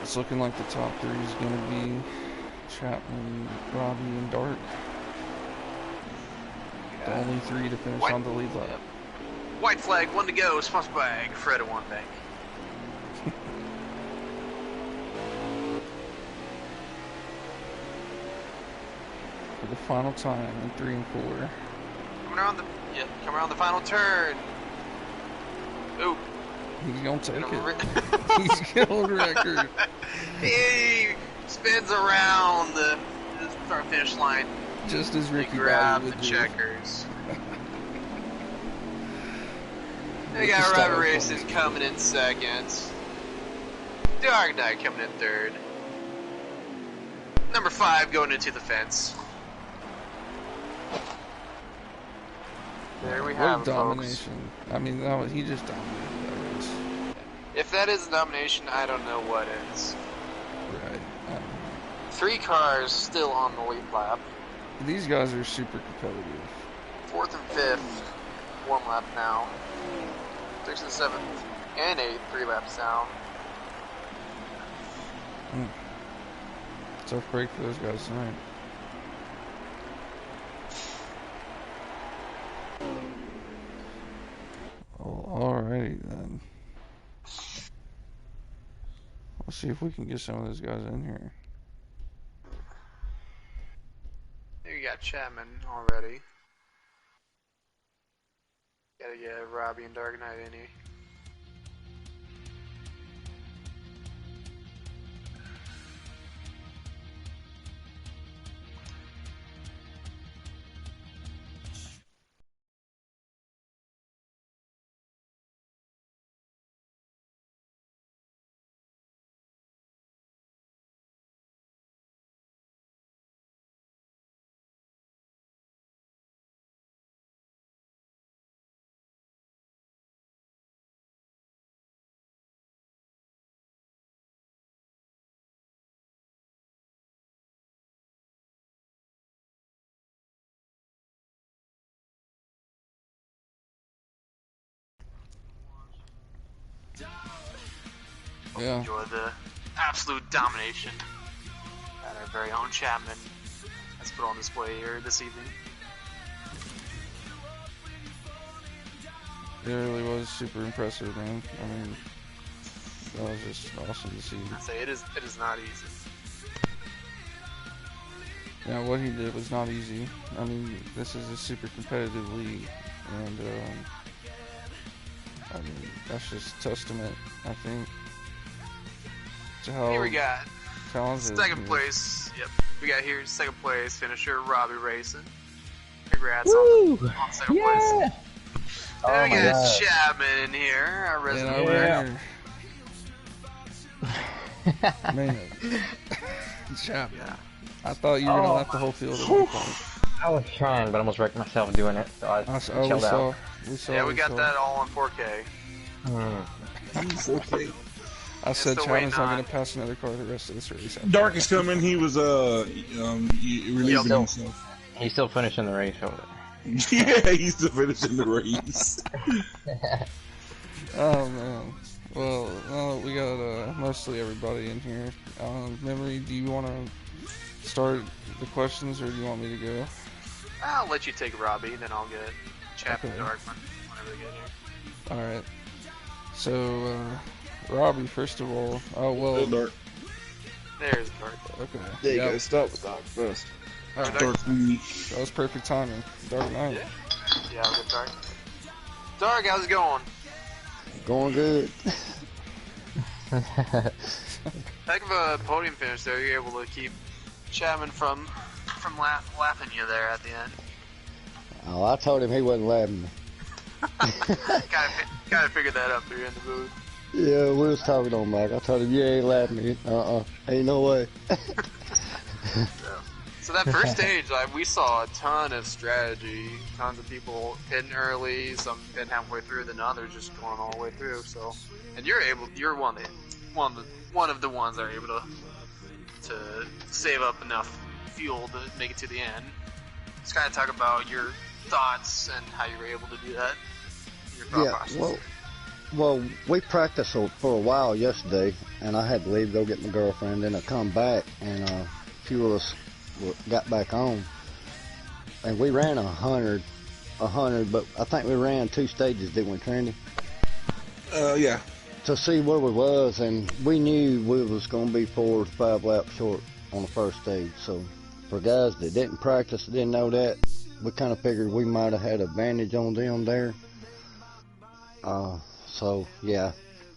it's looking like the top 3 is going to be Chapman, Robbie, and Dark. The only 3 to finish on the lead lap. Yep. White flag, 1 to go, sponsored by Fred at One Bank. For the final time in 3 and 4. Coming around the final turn. Ooh. He's gonna take it. He's going record. He spins around the start finish line. Just as Ricky grab Bobby the would do. checkers. They got Robert Racing coming in second. Dark Knight coming in third. Number 5 going into the fence. There we have What it, domination. folks. I mean, he just dominated that race. If that is a domination, I don't know what is. Right. 3 cars still on the lead lap. These guys are super competitive. 4th and 5th, 1 lap now. 6th and 7th and 8th, 3 laps down. Tough break for those guys tonight. Well, alrighty then. Let's see if we can get some of those guys in here. There you got Chapman already. Gotta get Robbie and Dark Knight in here. Yeah. enjoy the absolute domination that our very own Chapman has put on display here this evening. It really was super impressive, man. I mean, that was just awesome to see. I say it is not easy. Yeah, what he did was not easy. I mean, this is a super competitive league, and I mean, that's just testament, I think, to how Here we got talented. second place. Yep, we got here second place finisher Robbie Racing. Congrats on second place. Oh And we got Chapman in here, our resident winner. Man, Chapman. Yeah. I thought you were gonna let the whole field at one point. I was trying, but I almost wrecked myself doing it, so I chilled out. Yeah, we got that all on 4K. 4K. I said Chapman's not gonna pass another car the rest of this race. Dark is coming. He was relieving himself. He's still finishing the race over there. Yeah, he's still finishing the race. Oh man. Well, we got mostly everybody in here. Memory, do you want to start the questions, or do you want me to go? I'll let you take Robbie, then I'll get Chapman and Darkman whenever they get here. Alright. So, Robbie, first of all. Oh, well. Dark. There's Dark. Okay. Yeah, you gotta start with Dark first. Right. Dark. That was perfect timing. Dark Knight. Yeah, I'll get Dark. Dark, how's it going? Going good. Heck of a podium finish there. You're able to keep Chapman from laughing you there at the end. Oh, I told him he wasn't laughing. kind of figured that out through in the booth. Yeah, we was talking on mic. I told him, you ain't laughing. Ain't no way. So that first stage, like, we saw a ton of strategy, tons of people pitting early, some pitting halfway through, then others just going all the way through. So, and you're one of the ones that are able to save up enough fuel to make it to the end. Just kind of talk about your thoughts and how you were able to do that. Your thought process. Well, we practiced for a while yesterday, and I had to leave, go get my girlfriend, then I come back, and a few of us got back on, and we ran 100, but I think we ran 2 stages, didn't we, Trendy? Yeah. To see where we was, and we knew we was going to be 4 to 5 laps short on the first stage. So for guys that didn't practice, didn't know that, we kind of figured we might have had advantage on them there. So yeah,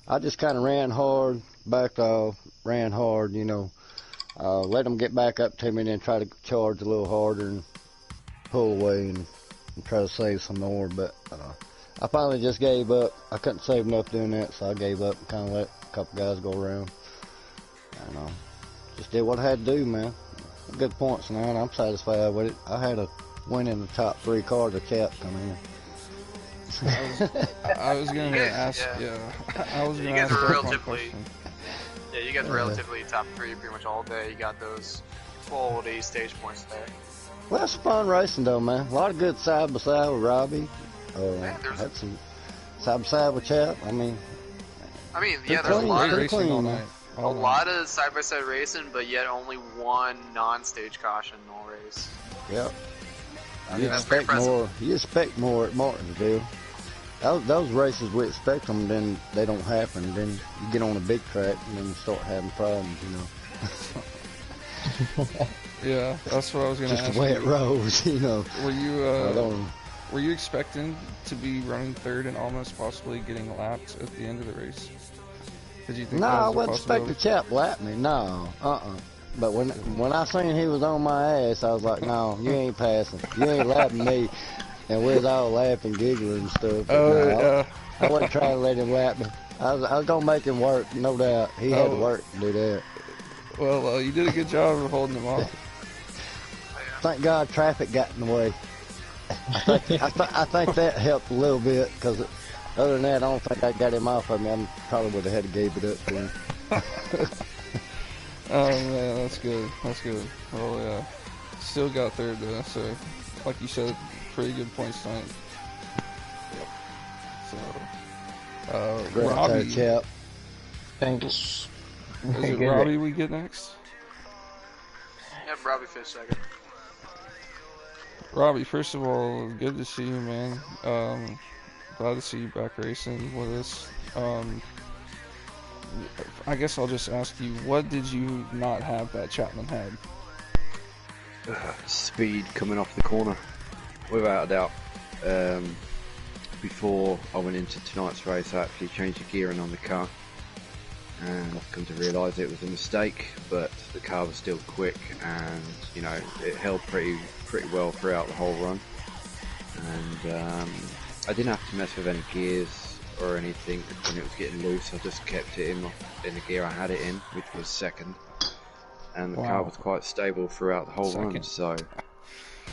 I just kind of ran hard, backed off, ran hard, let them get back up to me, and then try to charge a little harder and pull away and try to save some more. But I finally just gave up. I couldn't save enough doing that, so I gave up and kind of let a couple guys go around. And just did what I had to do, man. Good points now, and I'm satisfied with it. I had a win in the top 3 cars of Chap come in. I was going to ask, I was going to ask a question. Yeah, you guys were relatively top 3 pretty much all day. You got those quality stage points there. Well, it's fun racing, though, man. A lot of good side-by-side with Robbie. Had some side-by-side with Chap. I mean, yeah, there's a lot of racing all night. A lot of side-by-side racing, but yet only one non-stage caution all race. Yep. Yeah, You expect more at Martinsville. Those races we expect them, then they don't happen. Then you get on a big track and then you start having problems, Yeah, that's what I was going to ask. Just the way it rolls, Were you expecting to be running 3rd and almost possibly getting lapped at the end of the race? Did you think No, that I was wasn't expecting Chap lap me. No, But when I seen he was on my ass, I was like, no, you ain't passing. You ain't lapping me. And we was all laughing, giggling and stuff. I wasn't trying to let him lap me. I was going to make him work, no doubt. He had to work to do that. Well, you did a good job of holding him off. Thank God traffic got in the way. I think that helped a little bit, because other than that, I don't think I got him off of me. I probably would have had to gave it up to him. Oh man, that's good. That's good. Well, yeah, still got 3rd though. So, like you said, pretty good points tonight. Yep. So, Robbie. Chap. Thanks. Is it Robbie we get next? Yep, Robbie finished second. Robbie, first of all, good to see you, man. Glad to see you back racing with us. I guess I'll just ask you, what did you not have that Chapman had? Speed coming off the corner, without a doubt. Before I went into tonight's race, I actually changed the gearing on the car, and I've come to realise it was a mistake. But the car was still quick, and you know it held pretty well throughout the whole run. And I didn't have to mess with any gears or anything when it was getting loose. I just kept it in the gear I had it in, which was second, and the car was quite stable throughout the whole run. So,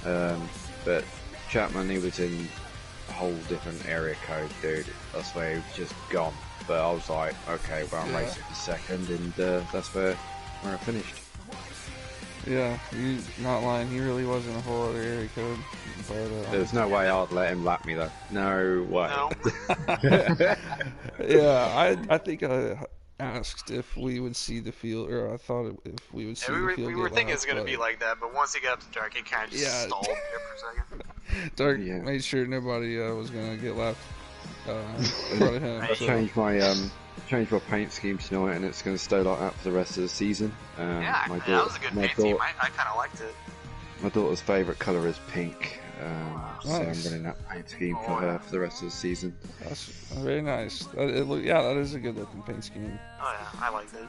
but Chapman, he was in a whole different area code, dude. That's where he was just gone. But I was like, okay, well, I'm racing for second, and that's where I finished. Yeah, you not lying. He really was in a whole other area code. But there's no way I'd let him lap me though. No way. No. Yeah, I think I asked if we would see the field, or I thought if we would see the field. We were thinking it's gonna be like that, but once he got up to Dark, it kind of just stalled there for a second. Dark made sure nobody was gonna get left in front of him. I changed my paint scheme tonight, and it's going to stay like that for the rest of the season. Yeah, that was a good paint scheme. I kind of liked it. My daughter's favourite colour is pink, so I'm Nice. running that paint scheme for her for the rest of the season. That's very nice. That is a good looking paint scheme. Oh yeah, I liked it.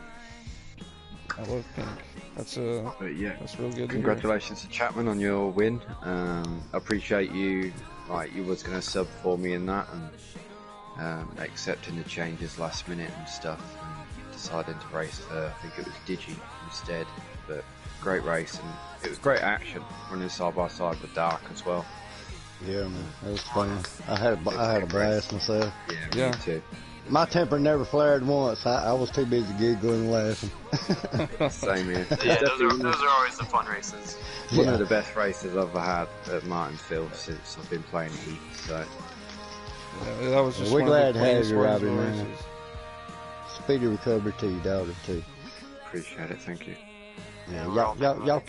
I love pink. That's But yeah, that's real good. congratulations to Chapman on your win. I appreciate you. Like you was going to sub for me in that, and accepting the changes last minute and stuff, and deciding to race for, I think it was Digi instead. But great race, and it was great action running side by side with Dark as well. Yeah, man, it was fun. I had a blast myself. Yeah, me too. My temper never flared once. I was too busy giggling and laughing. Same here. Yeah, those are always the fun races. One of the best races I've ever had at Martinsville since I've been playing Heat. So Yeah, that was just We're one glad of the to have cleanest you, ones Robbie, of the man. races. Speedy recovery to your daughter too. appreciate it. Thank you. Yeah,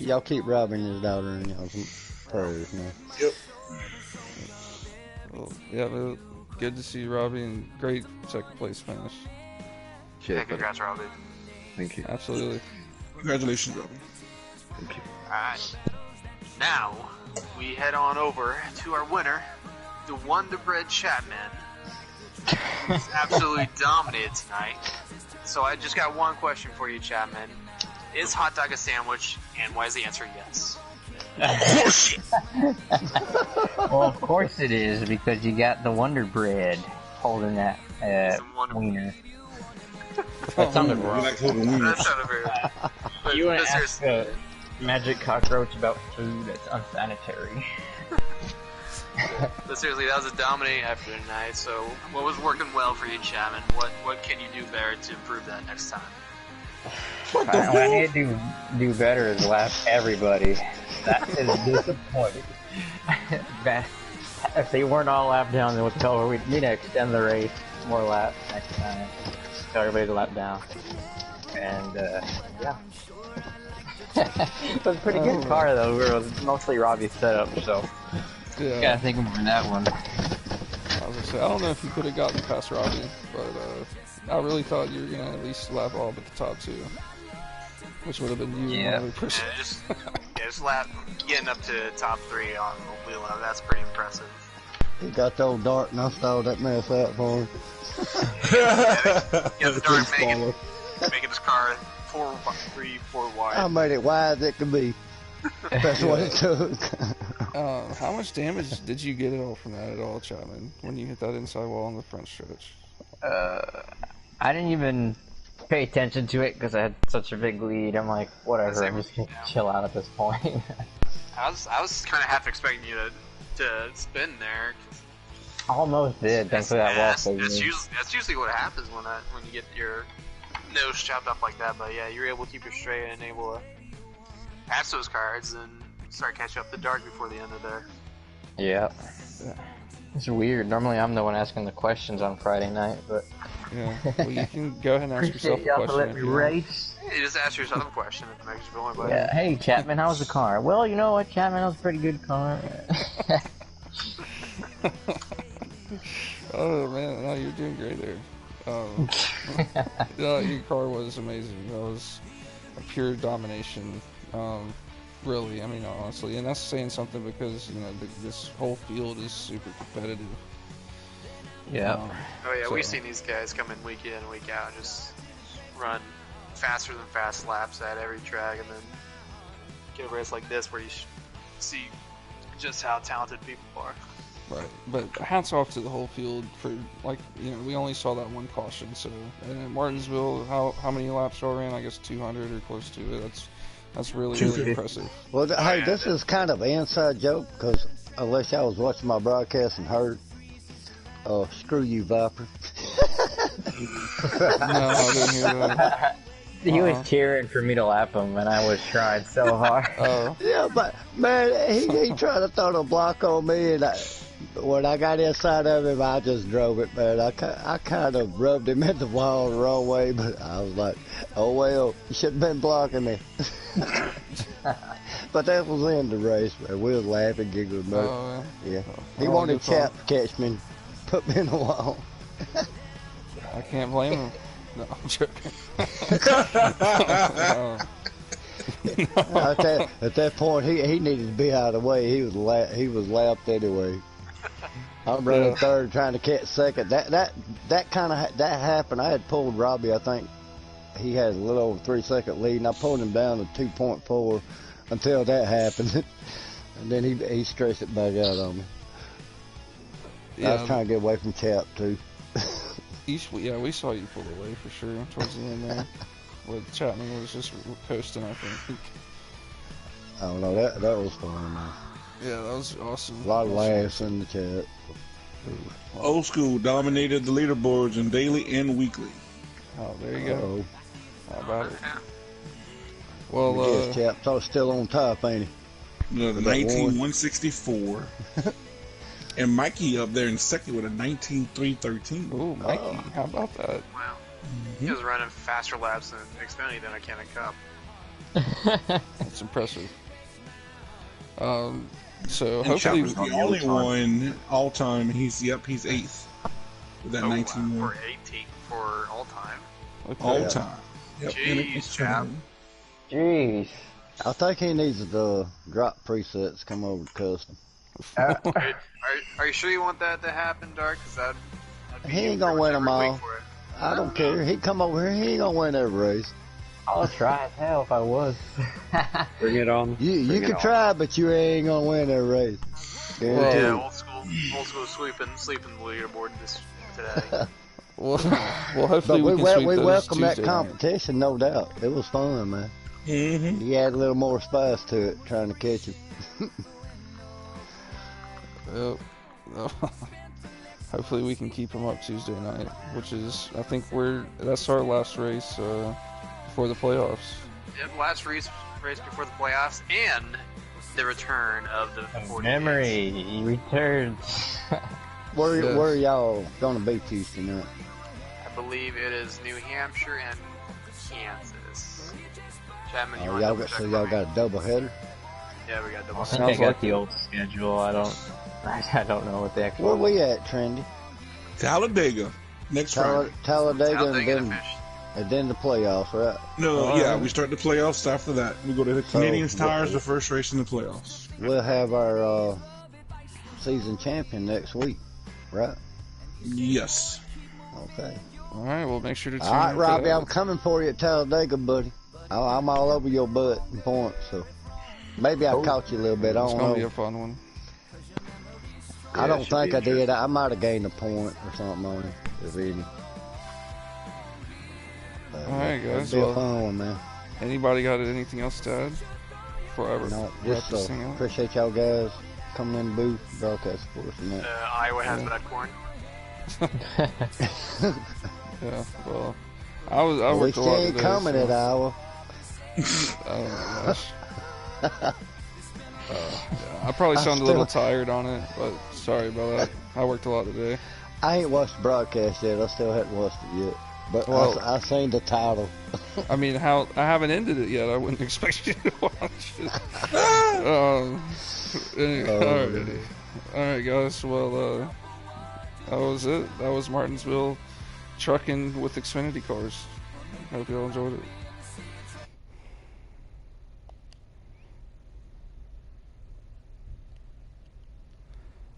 y'all keep Robbie and his daughter in y'all's prayers, man. Well, yeah, but good to see you, Robbie, and great second place finish. Cheers, Yeah, congrats, Robbie. Thank you. Absolutely. Congratulations, Robbie. Thank you. Alright. Now, we head on over to our winner, the Wonder Bread Chapman. He's absolutely dominated tonight. So I just got one question for you, Chapman. Is hot dog a sandwich, and why is the answer yes? Well, of course it is, because you got the Wonder Bread holding that wiener. That sounded wrong. Like holding wings. That sounded very but, You want but to ask seriously, a magic cockroach about food that's unsanitary. but seriously, that was a dominating effort tonight. So what was working well for you, Chapman? What can you do better to improve that next time? What I need to do better is laugh everybody. That is disappointing. If they weren't all lap down, then we'd tell we need to extend the race more laps next time. Tell everybody to lap down. And yeah. It was a pretty good car though. It was mostly Robbie's setup, so Yeah. gotta thank him for that one. I was gonna say, I don't know if you could have gotten past Robbie, but I really thought you were gonna at least lap all but the top two, which would have been you and another person. Just lap getting up to top 3 on the wheel. That's pretty impressive. He got the old dart and I stalled that mess out for him. Yeah, the dart making his car 4 wide. I made it wide as it could be. That's what it took. How much damage did you get it all from that at all, Chapman, when you hit that inside wall on the front stretch? I didn't even pay attention to it because I had such a big lead. I'm like, whatever, I'm just gonna chill out at this point. I was kind of half expecting you to spin there. Almost did, thanks for that wall saved me. That's usually what happens when you get your nose chopped up like that. But yeah, you're able to keep it straight and able to pass those cards and start catching up the dark before the end of there. Yeah. It's weird. Normally I'm the one asking the questions on Friday night, but Yeah. Well, you can go ahead and ask yourself Appreciate a y'all for question letting if me you want. race. You just ask yourself a question if it makes you feel any better. Yeah. Hey, Chapman, how was the car? Well, you know what, Chapman, that was a pretty good car. Oh man, no, you're doing great there. Your car was amazing. That was a pure domination. Really, I mean, honestly, and that's saying something because this whole field is super competitive. Yeah. Oh yeah, So- we've seen these guys come in week in, week out, just run faster than fast laps at every track, and then get a race like this where you see just how talented people are. Right, but hats off to the whole field for we only saw that one caution. So, and at Martinsville, how many laps y'all ran? I guess 200 or close to it. That's really impressive. Well, hey, this is kind of an inside joke because unless y'all was watching my broadcast and heard, screw you, Viper. No, I didn't hear that. He was cheering for me to lap him, and I was trying so hard. Oh, Yeah, but man, he tried to throw the block on me, and when I got inside of him, I just drove it, man. I kind of rubbed him in the wall the wrong way, but I was like, oh well, you shouldn't have been blocking me. But that was the end of the race, man. We was laughing, giggling, man. Yeah. He wanted Chap to catch me and put me in the wall. I can't blame him. No, I'm joking. At that point, he needed to be out of the way. He was lapped anyway. I'm running third, trying to catch second. That happened. I had pulled Robbie. I think he had a little over 3-second lead, and I pulled him down to 2.4 until that happened, and then he stretched it back out on me. I was trying to get away from Chap too. We saw you pull away for sure towards the end there. But Chapman was just coasting, I think. I don't know. That was fun, man. Yeah, that was awesome. A lot of laughs in the chat. Old School dominated the leaderboards in daily and weekly. Oh, there you go. Uh-oh. How about it? Yeah. Well, Yes, Chap's still on top, ain't he? The 19-164. And Mikey up there in second with a 19-313. ooh, Mikey, how about that? Wow. He was running faster laps in Xfinity than a Cannon Cup. That's impressive. So And hopefully, Chopper's the only one all time. He's 8th with that 19 for 18 for all time. all time. Yep. Jeez, Chap. Jeez. I think he needs to drop presets, come over to custom. Are you sure you want that to happen, Dark? Because that'd be He ain't gonna pretty win much them every all. week for it. I don't care. He come over here, he ain't gonna win every race. I'll try as hell if I was. Bring it on. You Bring it can on. try, but you ain't gonna win every race. Guaranteed. Yeah, old school sleeping the leaderboard today. well, But hopefully we, we can sweep we those welcome that Tuesday night. competition, no doubt. It was fun, man. Mm-hmm. He had a little more spice to it, trying to catch him. Yep. Hopefully we can keep him up Tuesday night, which is, I think that's our last race before the playoffs. Yep, last race before the playoffs and the return of the 40 Memory, he returns. Where y'all gonna be Tuesday night? I believe it is New Hampshire and Kansas. Chapman, you Oh, want y'all to got, check so for y'all me? got a double header? Yeah, we got double. I think Sounds I got like the it. old schedule. I don't know what the actual. Where we at, Trendy? Talladega next Friday. Talladega, Talladega and finished. then the playoffs, right? No, yeah, we start the playoffs after that. We go to the Canadian So, Tires, the first race in the playoffs. We'll have our season champion next week, right? Yes. Okay. All right, well, make sure to tune All right, in Robbie, for I'm that. coming for you at Talladega, buddy. I'm all over your butt and points, so maybe I caught you a little bit. I It's don't gonna be know. a fun one. I don't think I did. I might have gained a point or something on it, if any. All right, guys. It'll be a Well, fun one, man. anybody got anything else to add before I No, wrap just this thing up? appreciate y'all guys coming in the booth, broadcast for us and that. Iowa has bad corn. Yeah. Well, I At worked least a you lot ain't today. coming so, at Iowa. oh my gosh. Yeah, I probably sound a little tired on it, but sorry about that. I worked a lot today. I ain't watched the broadcast yet. I still haven't watched it yet. But Well- I seen the title. I mean, I haven't ended it yet. I wouldn't expect you to watch it. Alrighty. Alright, guys. Well, that was it. That was Martinsville trucking with Xfinity cars. Hope you all enjoyed it.